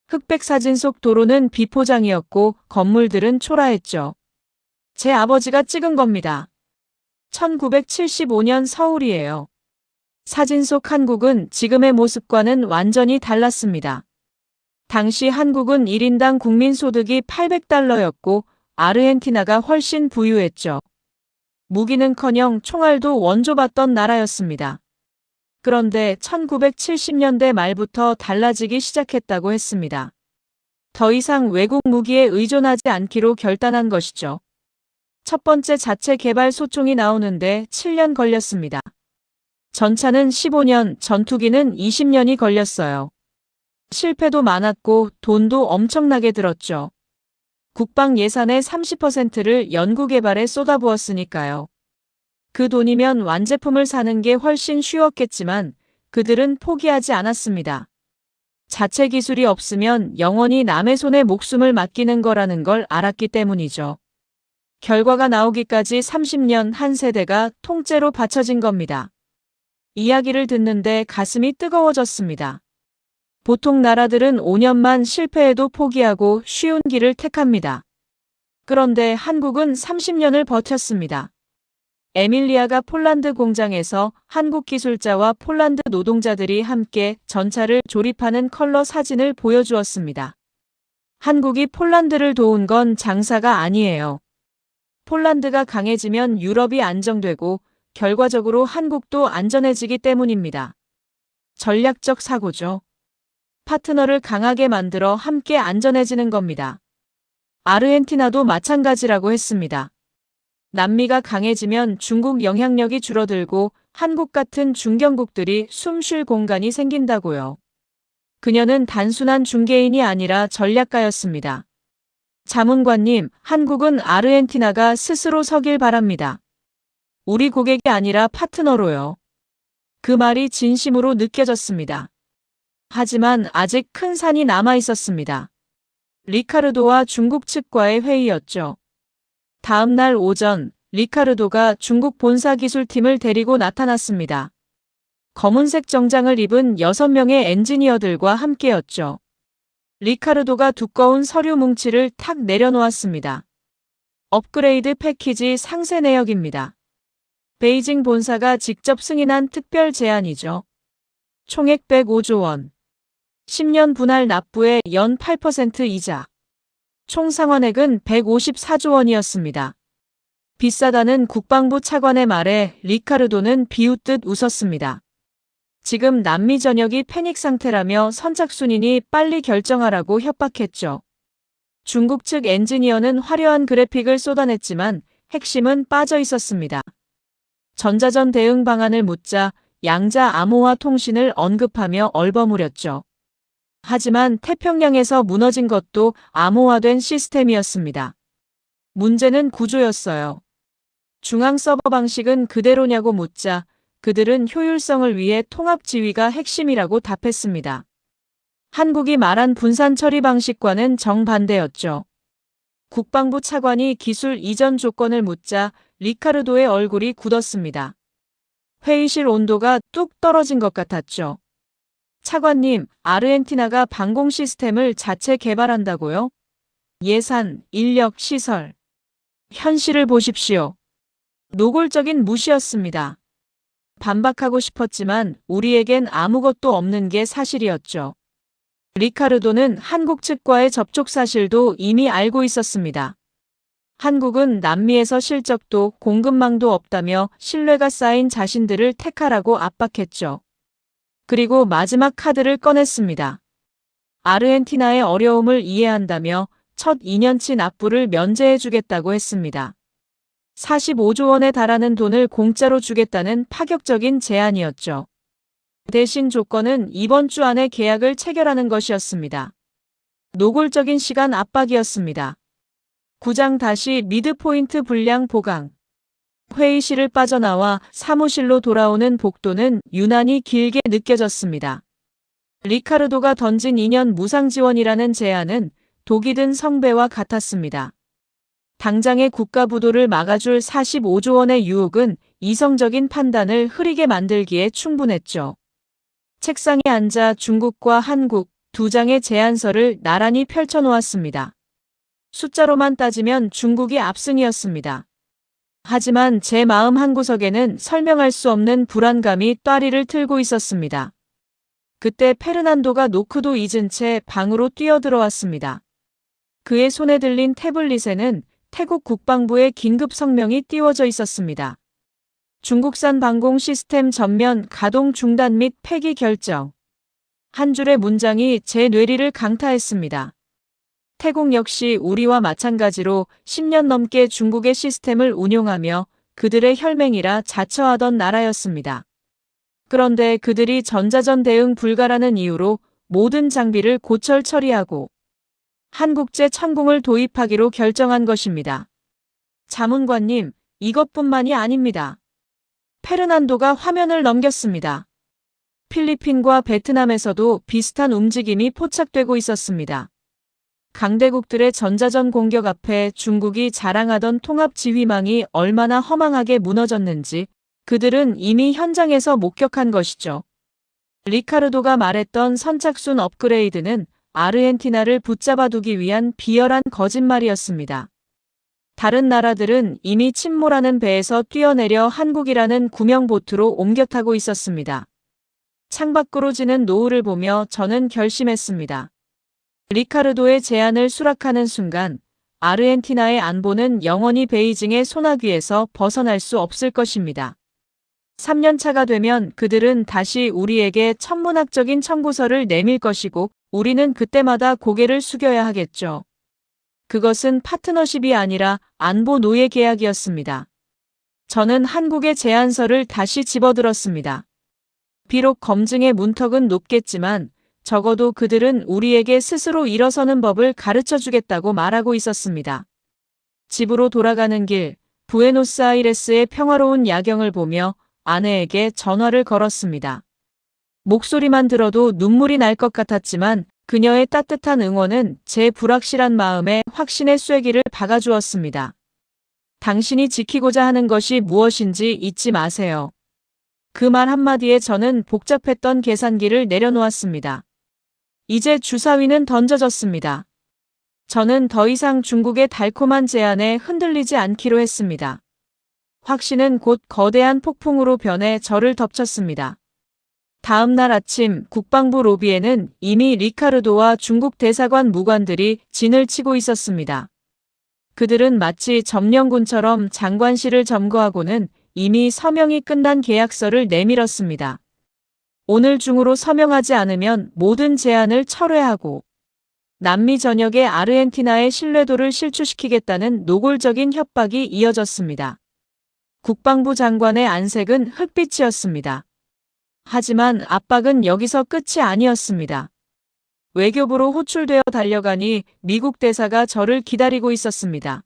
흑백 사진 속 도로는 비포장이었고 건물들은 초라했죠. 제 아버지가 찍은 겁니다. 1975년 서울이에요. 사진 속 한국은 지금의 모습과는 완전히 달랐습니다. 당시 한국은 1인당 국민소득이 800달러였고 아르헨티나가 훨씬 부유했죠. 무기는커녕 총알도 원조받던 나라였습니다. 그런데 1970년대 말부터 달라지기 시작했다고 했습니다. 더 이상 외국 무기에 의존하지 않기로 결단한 것이죠. 첫 번째 자체 개발 소총이 나오는데 7년 걸렸습니다. 전차는 15년, 전투기는 20년이 걸렸어요. 실패도 많았고 돈도 엄청나게 들었죠. 국방 예산의 30%를 연구개발에 쏟아부었으니까요. 그 돈이면 완제품을 사는 게 훨씬 쉬웠겠지만 그들은 포기하지 않았습니다. 자체 기술이 없으면 영원히 남의 손에 목숨을 맡기는 거라는 걸 알았기 때문이죠. 결과가 나오기까지 30년 한 세대가 통째로 바쳐진 겁니다. 이야기를 듣는데 가슴이 뜨거워졌습니다. 보통 나라들은 5년만 실패해도 포기하고 쉬운 길을 택합니다. 그런데 한국은 30년을 버텼습니다. 에밀리아가 폴란드 공장에서 한국 기술자와 폴란드 노동자들이 함께 전차를 조립하는 컬러 사진을 보여주었습니다. 한국이 폴란드를 도운 건 장사가 아니에요. 폴란드가 강해지면 유럽이 안정되고 결과적으로 한국도 안전해지기 때문입니다. 전략적 사고죠. 파트너를 강하게 만들어 함께 안전해지는 겁니다. 아르헨티나도 마찬가지라고 했습니다. 남미가 강해지면 중국 영향력이 줄어들고 한국 같은 중견국들이 숨 쉴 공간이 생긴다고요. 그녀는 단순한 중개인이 아니라 전략가였습니다. 자문관님, 한국은 아르헨티나가 스스로 서길 바랍니다. 우리 고객이 아니라 파트너로요. 그 말이 진심으로 느껴졌습니다. 하지만 아직 큰 산이 남아 있었습니다. 리카르도와 중국 측과의 회의였죠. 다음 날 오전, 리카르도가 중국 본사 기술팀을 데리고 나타났습니다. 검은색 정장을 입은 6명의 엔지니어들과 함께였죠. 리카르도가 두꺼운 서류 뭉치를 탁 내려놓았습니다. 업그레이드 패키지 상세 내역입니다. 베이징 본사가 직접 승인한 특별 제안이죠. 총액 105조 원. 10년 분할 납부에 연 8% 이자. 총 상환액은 154조 원이었습니다. 비싸다는 국방부 차관의 말에 리카르도는 비웃듯 웃었습니다. 지금 남미 전역이 패닉 상태라며 선착순이니 빨리 결정하라고 협박했죠. 중국 측 엔지니어는 화려한 그래픽을 쏟아냈지만 핵심은 빠져 있었습니다. 전자전 대응 방안을 묻자 양자 암호화 통신을 언급하며 얼버무렸죠. 하지만 태평양에서 무너진 것도 암호화된 시스템이었습니다. 문제는 구조였어요. 중앙 서버 방식은 그대로냐고 묻자 그들은 효율성을 위해 통합 지휘가 핵심이라고 답했습니다. 한국이 말한 분산 처리 방식과는 정반대였죠. 국방부 차관이 기술 이전 조건을 묻자 리카르도의 얼굴이 굳었습니다. 회의실 온도가 뚝 떨어진 것 같았죠. 차관님, 아르헨티나가 방공 시스템을 자체 개발한다고요? 예산, 인력, 시설. 현실을 보십시오. 노골적인 무시였습니다. 반박하고 싶었지만 우리에겐 아무것도 없는 게 사실이었죠. 리카르도는 한국 측과의 접촉 사실도 이미 알고 있었습니다. 한국은 남미에서 실적도 공급망도 없다며 신뢰가 쌓인 자신들을 택하라고 압박했죠. 그리고 마지막 카드를 꺼냈습니다. 아르헨티나의 어려움을 이해한다며 첫 2년치 납부를 면제해주겠다고 했습니다. 45조 원에 달하는 돈을 공짜로 주겠다는 파격적인 제안이었죠. 대신 조건은 이번 주 안에 계약을 체결하는 것이었습니다. 노골적인 시간 압박이었습니다. 구장 다시 미드포인트 분량 보강. 회의실을 빠져나와 사무실로 돌아오는 복도는 유난히 길게 느껴졌습니다. 리카르도가 던진 2년 무상 지원이라는 제안은 독이 든 성배와 같았습니다. 당장의 국가부도를 막아줄 45조 원의 유혹은 이성적인 판단을 흐리게 만들기에 충분했죠. 책상에 앉아 중국과 한국 두 장의 제안서를 나란히 펼쳐놓았습니다. 숫자로만 따지면 중국이 압승이었습니다. 하지만 제 마음 한구석에는 설명할 수 없는 불안감이 따리를 틀고 있었습니다. 그때 페르난도가 노크도 잊은 채 방으로 뛰어들어왔습니다. 그의 손에 들린 태블릿에는 태국 국방부의 긴급 성명이 띄워져 있었습니다. 중국산 방공 시스템 전면 가동 중단 및 폐기 결정. 한 줄의 문장이 제 뇌리를 강타했습니다. 태국 역시 우리와 마찬가지로 10년 넘게 중국의 시스템을 운용하며 그들의 혈맹이라 자처하던 나라였습니다. 그런데 그들이 전자전 대응 불가라는 이유로 모든 장비를 고철 처리하고 한국제 천공을 도입하기로 결정한 것입니다. 자문관님, 이것뿐만이 아닙니다. 페르난도가 화면을 넘겼습니다. 필리핀과 베트남에서도 비슷한 움직임이 포착되고 있었습니다. 강대국들의 전자전 공격 앞에 중국이 자랑하던 통합 지휘망이 얼마나 허망하게 무너졌는지 그들은 이미 현장에서 목격한 것이죠. 리카르도가 말했던 선착순 업그레이드는 아르헨티나를 붙잡아두기 위한 비열한 거짓말이었습니다. 다른 나라들은 이미 침몰하는 배에서 뛰어내려 한국이라는 구명보트로 옮겨 타고 있었습니다. 창밖으로 지는 노을을 보며 저는 결심했습니다. 리카르도의 제안을 수락하는 순간 아르헨티나의 안보는 영원히 베이징의 소나귀에서 벗어날 수 없을 것입니다. 3년차가 되면 그들은 다시 우리에게 천문학적인 청구서를 내밀 것이고 우리는 그때마다 고개를 숙여야 하겠죠. 그것은 파트너십이 아니라 안보 노예 계약이었습니다. 저는 한국의 제안서를 다시 집어들었습니다. 비록 검증의 문턱은 높겠지만 적어도 그들은 우리에게 스스로 일어서는 법을 가르쳐 주겠다고 말하고 있었습니다. 집으로 돌아가는 길, 부에노스아이레스의 평화로운 야경을 보며 아내에게 전화를 걸었습니다. 목소리만 들어도 눈물이 날 것 같았지만 그녀의 따뜻한 응원은 제 불확실한 마음에 확신의 쐐기를 박아주었습니다. 당신이 지키고자 하는 것이 무엇인지 잊지 마세요. 그 말 한마디에 저는 복잡했던 계산기를 내려놓았습니다. 이제 주사위는 던져졌습니다. 저는 더 이상 중국의 달콤한 제안에 흔들리지 않기로 했습니다. 확신은 곧 거대한 폭풍으로 변해 저를 덮쳤습니다. 다음 날 아침 국방부 로비에는 이미 리카르도와 중국 대사관 무관들이 진을 치고 있었습니다. 그들은 마치 점령군처럼 장관실을 점거하고는 이미 서명이 끝난 계약서를 내밀었습니다. 오늘 중으로 서명하지 않으면 모든 제안을 철회하고 남미 전역의 아르헨티나의 신뢰도를 실추시키겠다는 노골적인 협박이 이어졌습니다. 국방부 장관의 안색은 흑빛이었습니다. 하지만 압박은 여기서 끝이 아니었습니다. 외교부로 호출되어 달려가니 미국 대사가 저를 기다리고 있었습니다.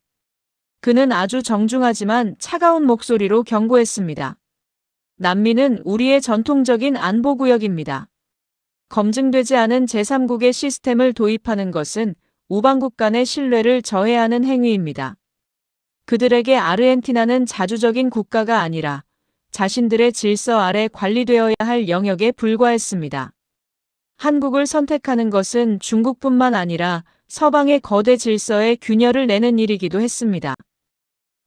그는 아주 정중하지만 차가운 목소리로 경고했습니다. 남미는 우리의 전통적인 안보구역입니다. 검증되지 않은 제3국의 시스템을 도입하는 것은 우방국 간의 신뢰를 저해하는 행위입니다. 그들에게 아르헨티나는 자주적인 국가가 아니라 자신들의 질서 아래 관리되어야 할 영역에 불과했습니다. 한국을 선택하는 것은 중국뿐만 아니라 서방의 거대 질서에 균열을 내는 일이기도 했습니다.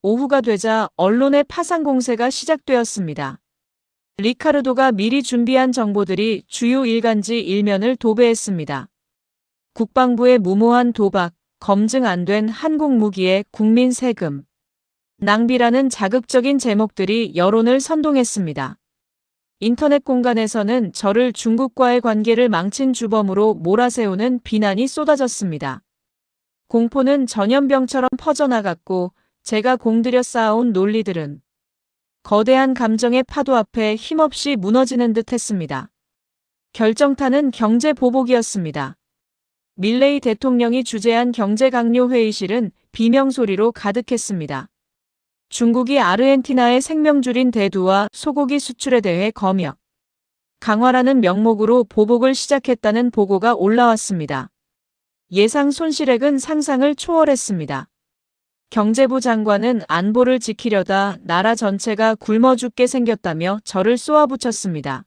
오후가 되자 언론의 파상 공세가 시작되었습니다. 리카르도가 미리 준비한 정보들이 주요 일간지 일면을 도배했습니다. 국방부의 무모한 도박, 검증 안 된 한국 무기의 국민 세금, 낭비라는 자극적인 제목들이 여론을 선동했습니다. 인터넷 공간에서는 저를 중국과의 관계를 망친 주범으로 몰아세우는 비난이 쏟아졌습니다. 공포는 전염병처럼 퍼져나갔고 제가 공들여 쌓아온 논리들은 거대한 감정의 파도 앞에 힘없이 무너지는 듯 했습니다. 결정타는 경제 보복이었습니다. 밀레이 대통령이 주재한 경제강요 회의실은 비명소리로 가득했습니다. 중국이 아르헨티나의 생명줄인 대두와 소고기 수출에 대해 검역, 강화라는 명목으로 보복을 시작했다는 보고가 올라왔습니다. 예상 손실액은 상상을 초월했습니다. 경제부 장관은 안보를 지키려다 나라 전체가 굶어 죽게 생겼다며 저를 쏘아붙였습니다.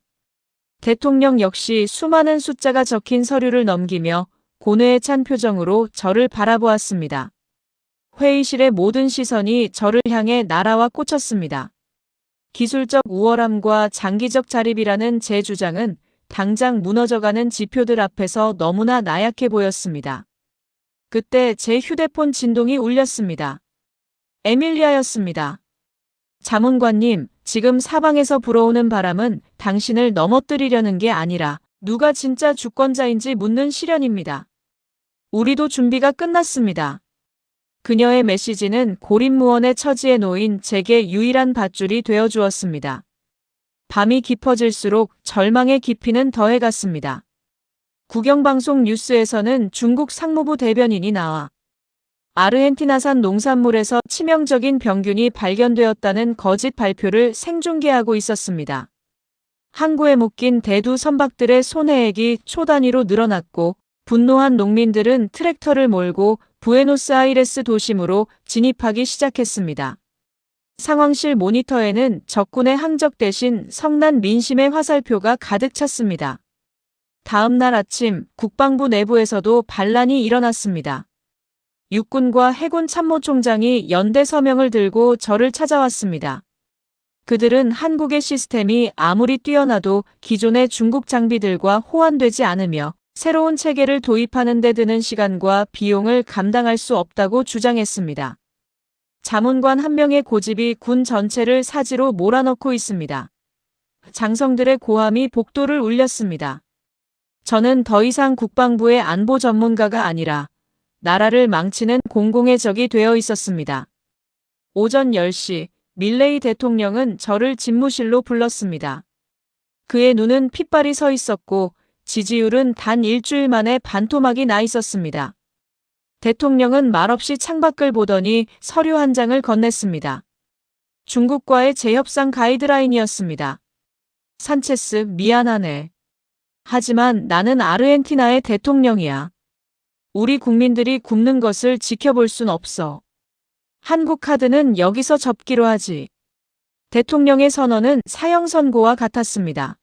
대통령 역시 수많은 숫자가 적힌 서류를 넘기며 고뇌에 찬 표정으로 저를 바라보았습니다. 회의실의 모든 시선이 저를 향해 날아와 꽂혔습니다. 기술적 우월함과 장기적 자립이라는 제 주장은 당장 무너져가는 지표들 앞에서 너무나 나약해 보였습니다. 그때 제 휴대폰 진동이 울렸습니다. 에밀리아였습니다. 자문관님, 지금 사방에서 불어오는 바람은 당신을 넘어뜨리려는 게 아니라 누가 진짜 주권자인지 묻는 시련입니다. 우리도 준비가 끝났습니다. 그녀의 메시지는 고립무원의 처지에 놓인 제게 유일한 밧줄이 되어주었습니다. 밤이 깊어질수록 절망의 깊이는 더해갔습니다. 국영방송 뉴스에서는 중국 상무부 대변인이 나와 아르헨티나산 농산물에서 치명적인 병균이 발견되었다는 거짓 발표를 생중계하고 있었습니다. 항구에 묶인 대두 선박들의 손해액이 초단위로 늘어났고 분노한 농민들은 트랙터를 몰고 부에노스아이레스 도심으로 진입하기 시작했습니다. 상황실 모니터에는 적군의 항적 대신 성난 민심의 화살표가 가득 찼습니다. 다음 날 아침 국방부 내부에서도 반란이 일어났습니다. 육군과 해군 참모총장이 연대 서명을 들고 저를 찾아왔습니다. 그들은 한국의 시스템이 아무리 뛰어나도 기존의 중국 장비들과 호환되지 않으며 새로운 체계를 도입하는 데 드는 시간과 비용을 감당할 수 없다고 주장했습니다. 자문관 한 명의 고집이 군 전체를 사지로 몰아넣고 있습니다. 장성들의 고함이 복도를 울렸습니다. 저는 더 이상 국방부의 안보 전문가가 아니라 나라를 망치는 공공의 적이 되어 있었습니다. 오전 10시 밀레이 대통령은 저를 집무실로 불렀습니다. 그의 눈은 핏발이 서 있었고 지지율은 단 일주일 만에 반토막이 나 있었습니다. 대통령은 말없이 창밖을 보더니 서류 한 장을 건넸습니다. 중국과의 재협상 가이드라인이었습니다. 산체스, 미안하네. 하지만 나는 아르헨티나의 대통령이야. 우리 국민들이 굶는 것을 지켜볼 순 없어. 한국 카드는 여기서 접기로 하지. 대통령의 선언은 사형 선고와 같았습니다.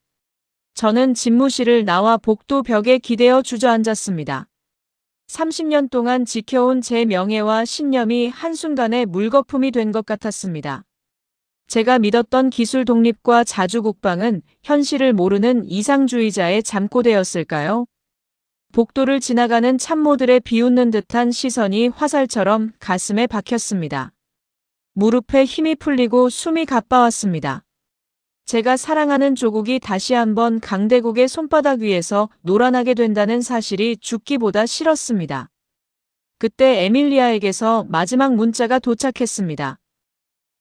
저는 집무실을 나와 복도 벽에 기대어 주저앉았습니다. 30년 동안 지켜온 제 명예와 신념이 한순간에 물거품이 된 것 같았습니다. 제가 믿었던 기술 독립과 자주 국방은 현실을 모르는 이상주의자의 잠꼬대였을까요? 복도를 지나가는 참모들의 비웃는 듯한 시선이 화살처럼 가슴에 박혔습니다. 무릎에 힘이 풀리고 숨이 가빠왔습니다. 제가 사랑하는 조국이 다시 한번 강대국의 손바닥 위에서 노란하게 된다는 사실이 죽기보다 싫었습니다. 그때 에밀리아에게서 마지막 문자가 도착했습니다.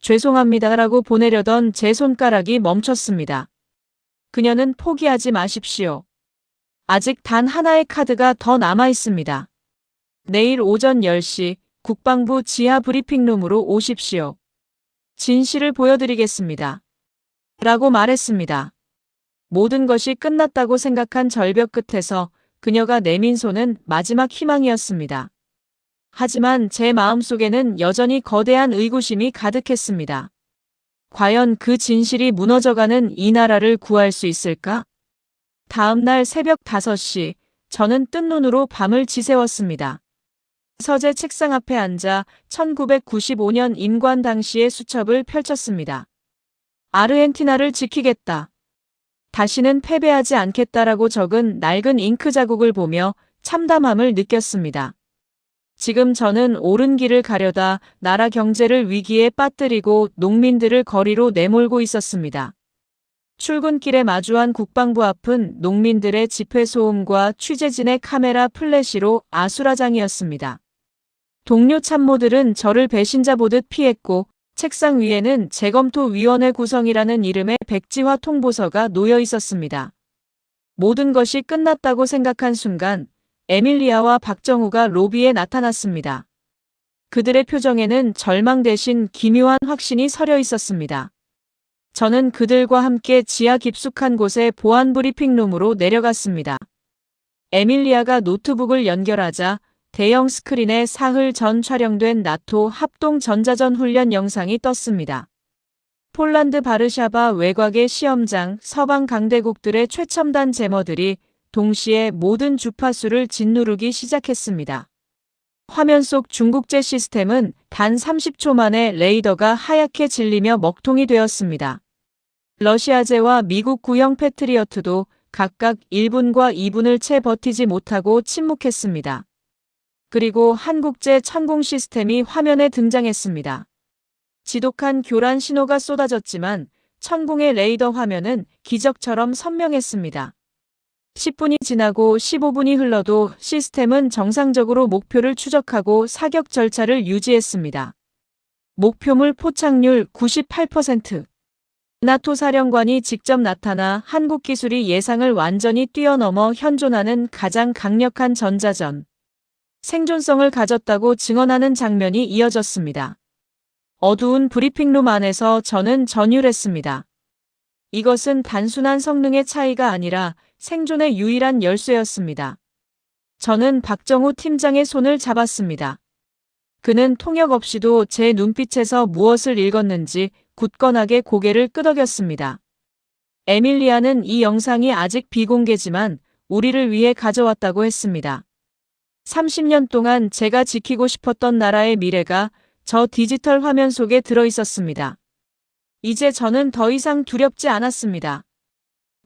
죄송합니다라고 보내려던 제 손가락이 멈췄습니다. 그녀는 포기하지 마십시오. 아직 단 하나의 카드가 더 남아 있습니다. 내일 오전 10시 국방부 지하 브리핑룸으로 오십시오. 진실을 보여드리겠습니다. 라고 말했습니다. 모든 것이 끝났다고 생각한 절벽 끝에서 그녀가 내민 손은 마지막 희망이었습니다. 하지만 제 마음속에는 여전히 거대한 의구심이 가득했습니다. 과연 그 진실이 무너져가는 이 나라를 구할 수 있을까? 다음 날 새벽 5시, 저는 뜬 눈으로 밤을 지새웠습니다. 서재 책상 앞에 앉아 1995년 임관 당시의 수첩을 펼쳤습니다. 아르헨티나를 지키겠다. 다시는 패배하지 않겠다라고 적은 낡은 잉크 자국을 보며 참담함을 느꼈습니다. 지금 저는 옳은 길을 가려다 나라 경제를 위기에 빠뜨리고 농민들을 거리로 내몰고 있었습니다. 출근길에 마주한 국방부 앞은 농민들의 집회 소음과 취재진의 카메라 플래시로 아수라장이었습니다. 동료 참모들은 저를 배신자 보듯 피했고 책상 위에는 재검토위원회 구성이라는 이름의 백지화 통보서가 놓여 있었습니다. 모든 것이 끝났다고 생각한 순간 에밀리아와 박정우가 로비에 나타났습니다. 그들의 표정에는 절망 대신 기묘한 확신이 서려 있었습니다. 저는 그들과 함께 지하 깊숙한 곳의 보안 브리핑룸으로 내려갔습니다. 에밀리아가 노트북을 연결하자 대형 스크린에 사흘 전 촬영된 나토 합동 전자전 훈련 영상이 떴습니다. 폴란드 바르샤바 외곽의 시험장, 서방 강대국들의 최첨단 제머들이 동시에 모든 주파수를 짓누르기 시작했습니다. 화면 속 중국제 시스템은 단 30초 만에 레이더가 하얗게 질리며 먹통이 되었습니다. 러시아제와 미국 구형 패트리어트도 각각 1분과 2분을 채 버티지 못하고 침묵했습니다. 그리고 한국제 천공 시스템이 화면에 등장했습니다. 지독한 교란 신호가 쏟아졌지만 천공의 레이더 화면은 기적처럼 선명했습니다. 10분이 지나고 15분이 흘러도 시스템은 정상적으로 목표를 추적하고 사격 절차를 유지했습니다. 목표물 포착률 98%. 나토 사령관이 직접 나타나 한국 기술이 예상을 완전히 뛰어넘어 현존하는 가장 강력한 전자전, 생존성을 가졌다고 증언하는 장면이 이어졌습니다. 어두운 브리핑룸 안에서 저는 전율했습니다. 이것은 단순한 성능의 차이가 아니라 생존의 유일한 열쇠였습니다. 저는 박정우 팀장의 손을 잡았습니다. 그는 통역 없이도 제 눈빛에서 무엇을 읽었는지 굳건하게 고개를 끄덕였습니다. 에밀리아는 이 영상이 아직 비공개지만 우리를 위해 가져왔다고 했습니다. 30년 동안 제가 지키고 싶었던 나라의 미래가 저 디지털 화면 속에 들어 있었습니다. 이제 저는 더 이상 두렵지 않았습니다.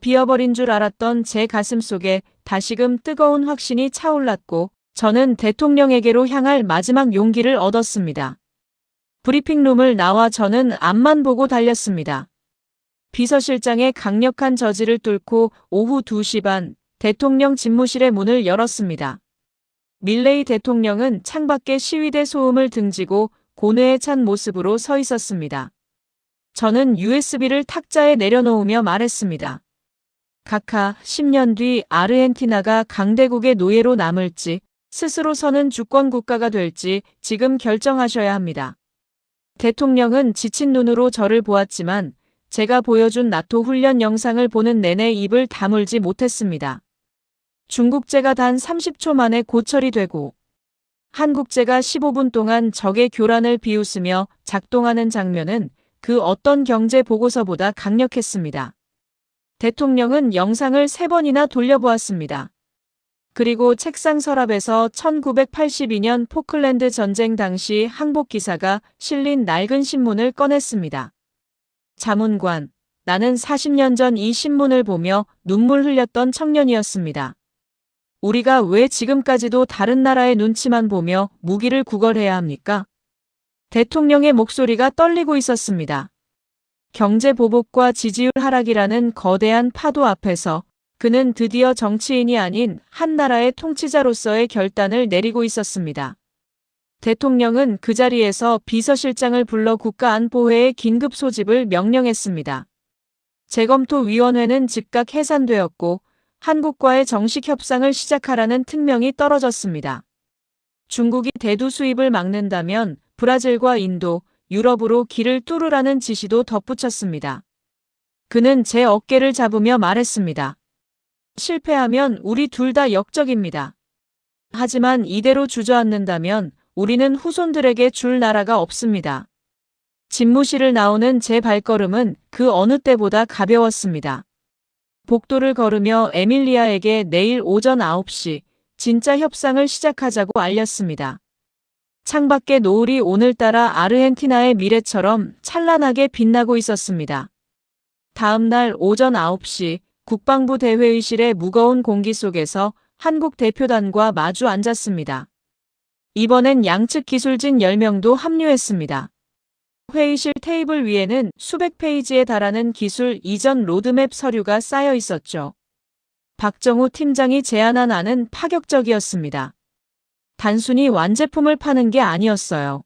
비어버린 줄 알았던 제 가슴 속에 다시금 뜨거운 확신이 차올랐고 저는 대통령에게로 향할 마지막 용기를 얻었습니다. 브리핑룸을 나와 저는 앞만 보고 달렸습니다. 비서실장의 강력한 저지를 뚫고 오후 2시 반 대통령 집무실의 문을 열었습니다. 밀레이 대통령은 창밖에 시위대 소음을 등지고 고뇌에 찬 모습으로 서 있었습니다. 저는 USB를 탁자에 내려놓으며 말했습니다. 카카, 10년 뒤 아르헨티나가 강대국의 노예로 남을지 스스로 서는 주권 국가가 될지 지금 결정하셔야 합니다. 대통령은 지친 눈으로 저를 보았지만 제가 보여준 나토 훈련 영상을 보는 내내 입을 다물지 못했습니다. 중국제가 단 30초 만에 고철이 되고 한국제가 15분 동안 적의 교란을 비웃으며 작동하는 장면은 그 어떤 경제 보고서보다 강력했습니다. 대통령은 영상을 3번이나 돌려보았습니다. 그리고 책상 서랍에서 1982년 포클랜드 전쟁 당시 항복 기사가 실린 낡은 신문을 꺼냈습니다. 자문관, 나는 40년 전 이 신문을 보며 눈물 흘렸던 청년이었습니다. 우리가 왜 지금까지도 다른 나라의 눈치만 보며 무기를 구걸해야 합니까? 대통령의 목소리가 떨리고 있었습니다. 경제 보복과 지지율 하락이라는 거대한 파도 앞에서 그는 드디어 정치인이 아닌 한 나라의 통치자로서의 결단을 내리고 있었습니다. 대통령은 그 자리에서 비서실장을 불러 국가안보회의 긴급 소집을 명령했습니다. 재검토위원회는 즉각 해산되었고 한국과의 정식 협상을 시작하라는 특명이 떨어졌습니다. 중국이 대두 수입을 막는다면 브라질과 인도, 유럽으로 길을 뚫으라는 지시도 덧붙였습니다. 그는 제 어깨를 잡으며 말했습니다. 실패하면 우리 둘 다 역적입니다. 하지만 이대로 주저앉는다면 우리는 후손들에게 줄 나라가 없습니다. 집무실을 나오는 제 발걸음은 그 어느 때보다 가벼웠습니다. 복도를 걸으며 에밀리아에게 내일 오전 9시 진짜 협상을 시작하자고 알렸습니다. 창밖의 노을이 오늘따라 아르헨티나의 미래처럼 찬란하게 빛나고 있었습니다. 다음 날 오전 9시 국방부 대회의실의 무거운 공기 속에서 한국 대표단과 마주 앉았습니다. 이번엔 양측 기술진 10명도 합류했습니다. 회의실 테이블 위에는 수백 페이지에 달하는 기술 이전 로드맵 서류가 쌓여 있었죠. 박정우 팀장이 제안한 안은 파격적이었습니다. 단순히 완제품을 파는 게 아니었어요.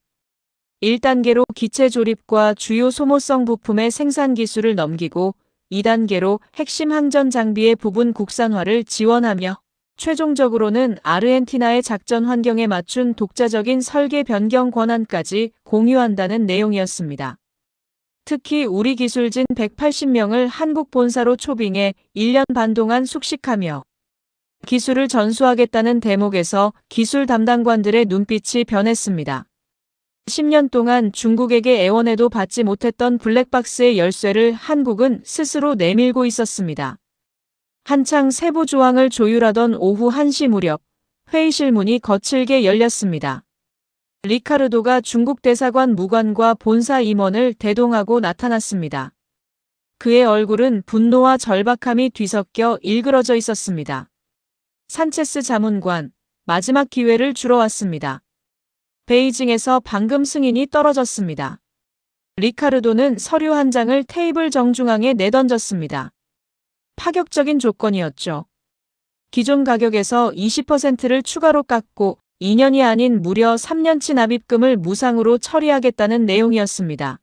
1단계로 기체 조립과 주요 소모성 부품의 생산 기술을 넘기고 2단계로 핵심 항전 장비의 부분 국산화를 지원하며 최종적으로는 아르헨티나의 작전 환경에 맞춘 독자적인 설계 변경 권한까지 공유한다는 내용이었습니다. 특히 우리 기술진 180명을 한국 본사로 초빙해 1년 반 동안 숙식하며 기술을 전수하겠다는 대목에서 기술 담당관들의 눈빛이 변했습니다. 10년 동안 중국에게 애원해도 받지 못했던 블랙박스의 열쇠를 한국은 스스로 내밀고 있었습니다. 한창 세부 조항을 조율하던 오후 1시 무렵 회의실 문이 거칠게 열렸습니다. 리카르도가 중국 대사관 무관과 본사 임원을 대동하고 나타났습니다. 그의 얼굴은 분노와 절박함이 뒤섞여 일그러져 있었습니다. 산체스 자문관, 마지막 기회를 주러 왔습니다. 베이징에서 방금 승인이 떨어졌습니다. 리카르도는 서류 한 장을 테이블 정중앙에 내던졌습니다. 파격적인 조건이었죠. 기존 가격에서 20%를 추가로 깎고 2년이 아닌 무려 3년치 납입금을 무상으로 처리하겠다는 내용이었습니다.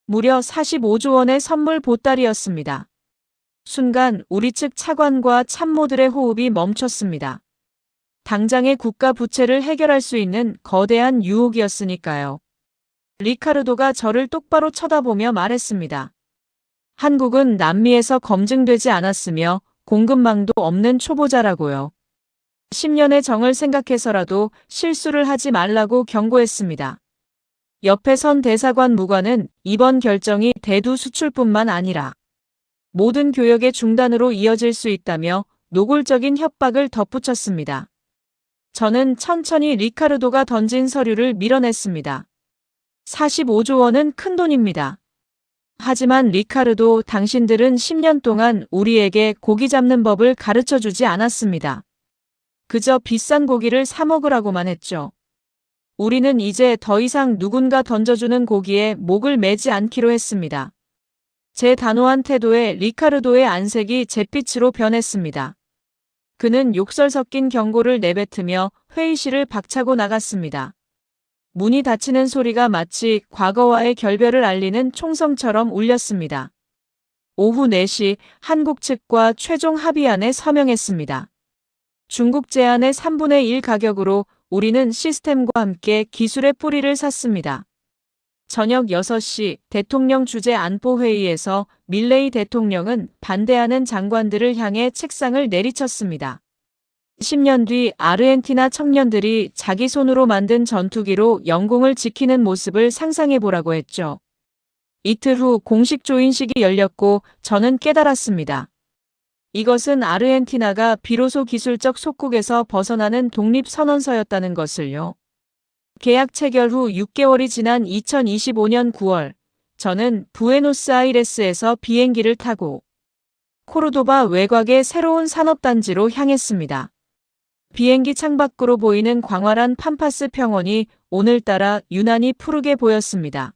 무려 45조 원의 선물 보따리였습니다. 순간 우리 측 차관과 참모들의 호흡이 멈췄습니다. 당장의 국가 부채를 해결할 수 있는 거대한 유혹이었으니까요. 리카르도가 저를 똑바로 쳐다보며 말했습니다. 한국은 남미에서 검증되지 않았으며 공급망도 없는 초보자라고요. 10년의 정을 생각해서라도 실수를 하지 말라고 경고했습니다. 옆에 선 대사관 무관은 이번 결정이 대두 수출뿐만 아니라 모든 교역의 중단으로 이어질 수 있다며 노골적인 협박을 덧붙였습니다. 저는 천천히 리카르도가 던진 서류를 밀어냈습니다. 45조 원은 큰 돈입니다. 하지만 리카르도, 당신들은 10년 동안 우리에게 고기 잡는 법을 가르쳐주지 않았습니다. 그저 비싼 고기를 사 먹으라고만 했죠. 우리는 이제 더 이상 누군가 던져주는 고기에 목을 매지 않기로 했습니다. 제 단호한 태도에 리카르도의 안색이 잿빛으로 변했습니다. 그는 욕설 섞인 경고를 내뱉으며 회의실을 박차고 나갔습니다. 문이 닫히는 소리가 마치 과거와의 결별을 알리는 총성처럼 울렸습니다. 오후 4시 한국 측과 최종 합의안에 서명했습니다. 중국 제안의 3분의 1 가격으로 우리는 시스템과 함께 기술의 뿌리를 샀습니다. 저녁 6시 대통령 주재 안보회의에서 밀레이 대통령은 반대하는 장관들을 향해 책상을 내리쳤습니다. 10년 뒤 아르헨티나 청년들이 자기 손으로 만든 전투기로 영공을 지키는 모습을 상상해보라고 했죠. 이틀 후 공식 조인식이 열렸고 저는 깨달았습니다. 이것은 아르헨티나가 비로소 기술적 속국에서 벗어나는 독립선언서였다는 것을요. 계약 체결 후 6개월이 지난 2025년 9월, 저는 부에노스아이레스에서 비행기를 타고 코르도바 외곽의 새로운 산업단지로 향했습니다. 비행기 창밖으로 보이는 광활한 팜파스 평원이 오늘따라 유난히 푸르게 보였습니다.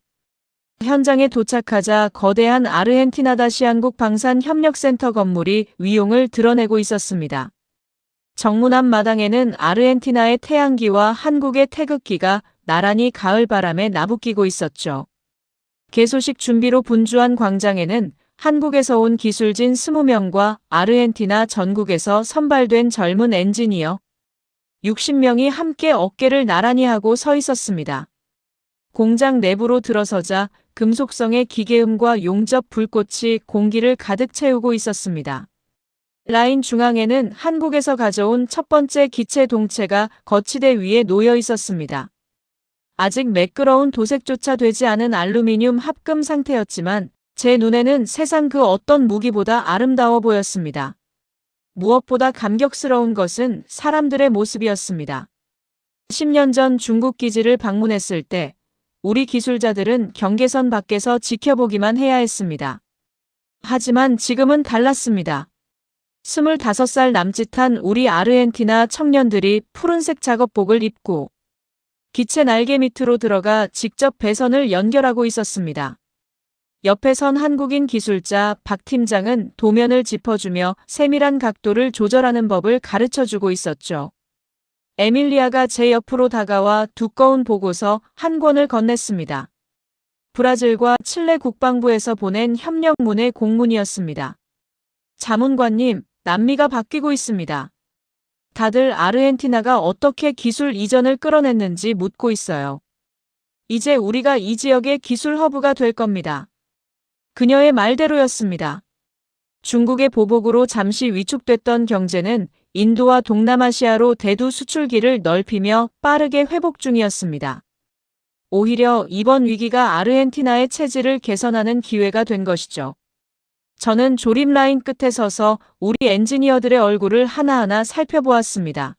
현장에 도착하자 거대한 아르헨티나다시 한국 방산협력센터 건물이 위용을 드러내고 있었습니다. 정문 앞 마당에는 아르헨티나의 태양기와 한국의 태극기가 나란히 가을바람에 나부끼고 있었죠. 개소식 준비로 분주한 광장에는 한국에서 온 기술진 20명과 아르헨티나 전국에서 선발된 젊은 엔지니어 60명이 함께 어깨를 나란히 하고 서 있었습니다. 공장 내부로 들어서자 금속성의 기계음과 용접 불꽃이 공기를 가득 채우고 있었습니다. 라인 중앙에는 한국에서 가져온 첫 번째 기체 동체가 거치대 위에 놓여 있었습니다. 아직 매끄러운 도색조차 되지 않은 알루미늄 합금 상태였지만 제 눈에는 세상 그 어떤 무기보다 아름다워 보였습니다. 무엇보다 감격스러운 것은 사람들의 모습이었습니다. 10년 전 중국 기지를 방문했을 때 우리 기술자들은 경계선 밖에서 지켜보기만 해야 했습니다. 하지만 지금은 달랐습니다. 25살 남짓한 우리 아르헨티나 청년들이 푸른색 작업복을 입고 기체 날개 밑으로 들어가 직접 배선을 연결하고 있었습니다. 옆에 선 한국인 기술자 박 팀장은 도면을 짚어주며 세밀한 각도를 조절하는 법을 가르쳐주고 있었죠. 에밀리아가 제 옆으로 다가와 두꺼운 보고서 한 권을 건넸습니다. 브라질과 칠레 국방부에서 보낸 협력문의 공문이었습니다. 자문관님, 남미가 바뀌고 있습니다. 다들 아르헨티나가 어떻게 기술 이전을 끌어냈는지 묻고 있어요. 이제 우리가 이 지역의 기술 허브가 될 겁니다. 그녀의 말대로였습니다. 중국의 보복으로 잠시 위축됐던 경제는 인도와 동남아시아로 대두 수출기를 넓히며 빠르게 회복 중이었습니다. 오히려 이번 위기가 아르헨티나의 체질을 개선하는 기회가 된 것이죠. 저는 조립 라인 끝에 서서 우리 엔지니어들의 얼굴을 하나하나 살펴보았습니다.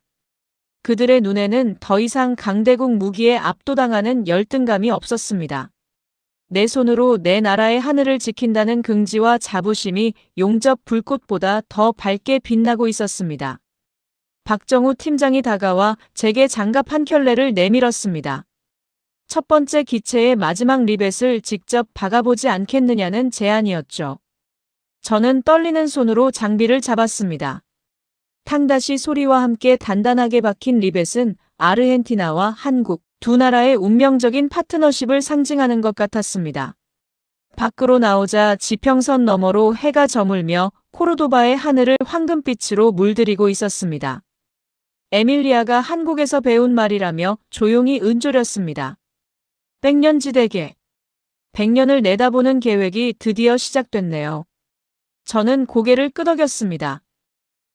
그들의 눈에는 더 이상 강대국 무기에 압도당하는 열등감이 없었습니다. 내 손으로 내 나라의 하늘을 지킨다는 긍지와 자부심이 용접 불꽃보다 더 밝게 빛나고 있었습니다. 박정우 팀장이 다가와 제게 장갑 한 켤레를 내밀었습니다. 첫 번째 기체의 마지막 리벳을 직접 박아보지 않겠느냐는 제안이었죠. 저는 떨리는 손으로 장비를 잡았습니다. 탕다시 소리와 함께 단단하게 박힌 리벳은 아르헨티나와 한국 두 나라의 운명적인 파트너십을 상징하는 것 같았습니다. 밖으로 나오자 지평선 너머로 해가 저물며 코르도바의 하늘을 황금빛으로 물들이고 있었습니다. 에밀리아가 한국에서 배운 말이라며 조용히 은조렸습니다. 백년지대계. 100년을 내다보는 계획이 드디어 시작됐네요. 저는 고개를 끄덕였습니다.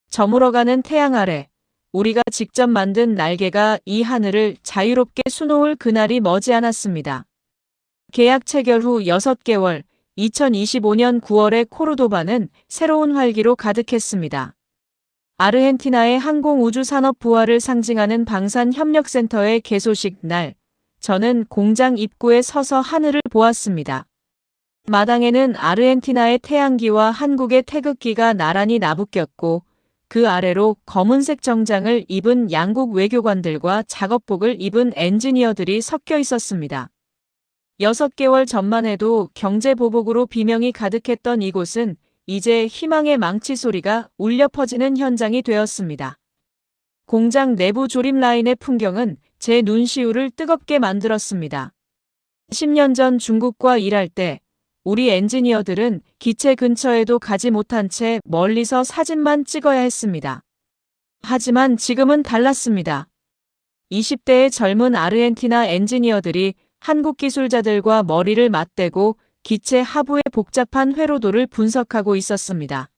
저물어가는 태양 아래 우리가 직접 만든 날개가 이 하늘을 자유롭게 수놓을 그날이 머지않았습니다. 계약 체결 후 6개월, 2025년 9월에 코르도바는 새로운 활기로 가득했습니다. 아르헨티나의 항공우주산업 부활을 상징하는 방산협력센터의 개소식 날, 저는 공장 입구에 서서 하늘을 보았습니다. 마당에는 아르헨티나의 태양기와 한국의 태극기가 나란히 나부꼈고 그 아래로 검은색 정장을 입은 양국 외교관들과 작업복을 입은 엔지니어들이 섞여 있었습니다. 6개월 전만 해도 경제 보복으로 비명이 가득했던 이곳은 이제 희망의 망치 소리가 울려 퍼지는 현장이 되었습니다. 공장 내부 조립 라인의 풍경은 제 눈시울을 뜨겁게 만들었습니다. 10년 전 중국과 일할 때 우리 엔지니어들은 기체 근처에도 가지 못한 채 멀리서 사진만 찍어야 했습니다. 하지만 지금은 달랐습니다. 20대의 젊은 아르헨티나 엔지니어들이 한국 기술자들과 머리를 맞대고 기체 하부의 복잡한 회로도를 분석하고 있었습니다.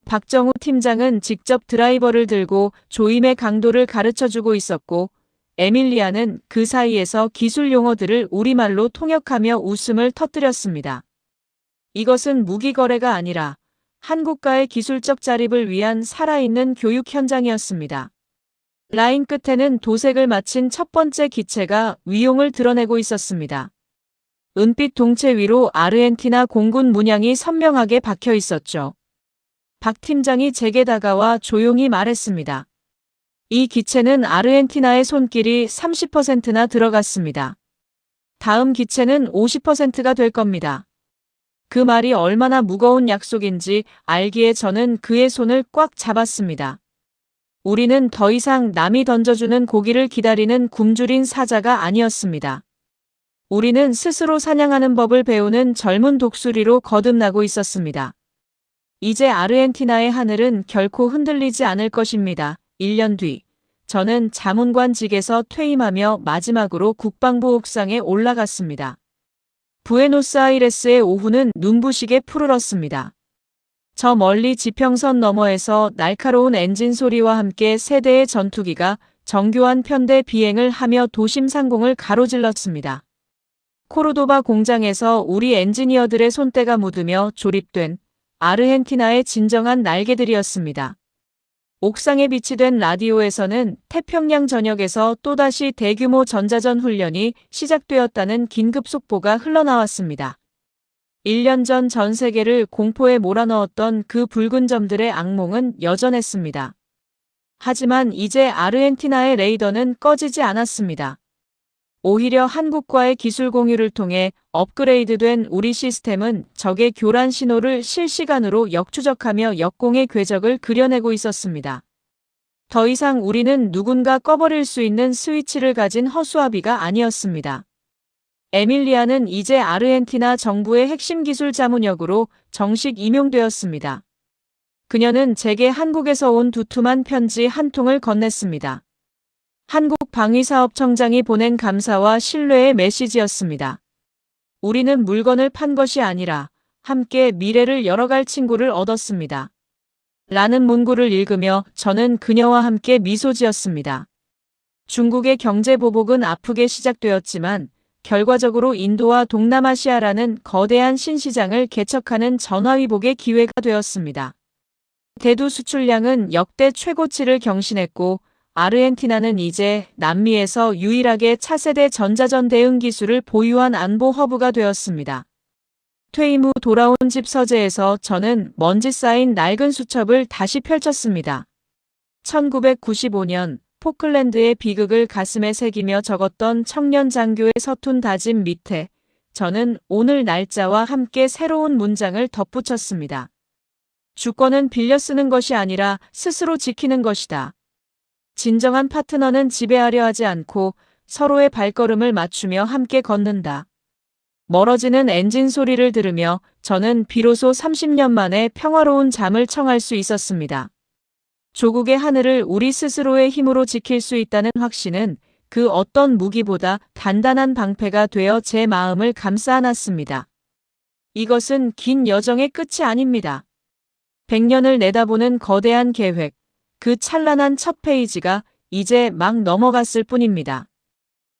박정우 팀장은 직접 드라이버를 들고 조임의 강도를 가르쳐주고 있었고, 에밀리아는 그 사이에서 기술 용어들을 우리말로 통역하며 웃음을 터뜨렸습니다. 이것은 무기 거래가 아니라 한국과의 기술적 자립을 위한 살아있는 교육 현장이었습니다. 라인 끝에는 도색을 마친 첫 번째 기체가 위용을 드러내고 있었습니다. 은빛 동체 위로 아르헨티나 공군 문양이 선명하게 박혀 있었죠. 박 팀장이 제게 다가와 조용히 말했습니다. 이 기체는 아르헨티나의 손길이 30%나 들어갔습니다. 다음 기체는 50%가 될 겁니다. 그 말이 얼마나 무거운 약속인지 알기에 저는 그의 손을 꽉 잡았습니다. 우리는 더 이상 남이 던져주는 고기를 기다리는 굶주린 사자가 아니었습니다. 우리는 스스로 사냥하는 법을 배우는 젊은 독수리로 거듭나고 있었습니다. 이제 아르헨티나의 하늘은 결코 흔들리지 않을 것입니다. 1년 뒤, 저는 자문관직에서 퇴임하며 마지막으로 국방부 옥상에 올라갔습니다. 부에노스아이레스의 오후는 눈부시게 푸르렀습니다. 저 멀리 지평선 너머에서 날카로운 엔진 소리와 함께 세대의 전투기가 정교한 편대 비행을 하며 도심 상공을 가로질렀습니다. 코르도바 공장에서 우리 엔지니어들의 손때가 묻으며 조립된 아르헨티나의 진정한 날개들이었습니다. 옥상에 비치된 라디오에서는 태평양 전역에서 또다시 대규모 전자전 훈련이 시작되었다는 긴급 속보가 흘러나왔습니다. 1년 전 전 세계를 공포에 몰아넣었던 그 붉은 점들의 악몽은 여전했습니다. 하지만 이제 아르헨티나의 레이더는 꺼지지 않았습니다. 오히려 한국과의 기술 공유를 통해 업그레이드된 우리 시스템은 적의 교란 신호를 실시간으로 역추적하며 역공의 궤적을 그려내고 있었습니다. 더 이상 우리는 누군가 꺼버릴 수 있는 스위치를 가진 허수아비가 아니었습니다. 에밀리아는 이제 아르헨티나 정부의 핵심 기술 자문역으로 정식 임용되었습니다. 그녀는 제게 한국에서 온 두툼한 편지 한 통을 건넸습니다. 한국방위사업청장이 보낸 감사와 신뢰의 메시지였습니다. 우리는 물건을 판 것이 아니라 함께 미래를 열어갈 친구를 얻었습니다. 라는 문구를 읽으며 저는 그녀와 함께 미소 지었습니다. 중국의 경제 보복은 아프게 시작되었지만 결과적으로 인도와 동남아시아라는 거대한 신시장을 개척하는 전화위복의 기회가 되었습니다. 대두 수출량은 역대 최고치를 경신했고 아르헨티나는 이제 남미에서 유일하게 차세대 전자전 대응 기술을 보유한 안보 허브가 되었습니다. 퇴임 후 돌아온 집 서재에서 저는 먼지 쌓인 낡은 수첩을 다시 펼쳤습니다. 1995년 포클랜드의 비극을 가슴에 새기며 적었던 청년 장교의 서툰 다짐 밑에 저는 오늘 날짜와 함께 새로운 문장을 덧붙였습니다. 주권은 빌려 쓰는 것이 아니라 스스로 지키는 것이다. 진정한 파트너는 지배하려 하지 않고 서로의 발걸음을 맞추며 함께 걷는다. 멀어지는 엔진 소리를 들으며 저는 비로소 30년 만에 평화로운 잠을 청할 수 있었습니다. 조국의 하늘을 우리 스스로의 힘으로 지킬 수 있다는 확신은 그 어떤 무기보다 단단한 방패가 되어 제 마음을 감싸 안았습니다. 이것은 긴 여정의 끝이 아닙니다. 100년을 내다보는 거대한 계획, 그 찬란한 첫 페이지가 이제 막 넘어갔을 뿐입니다.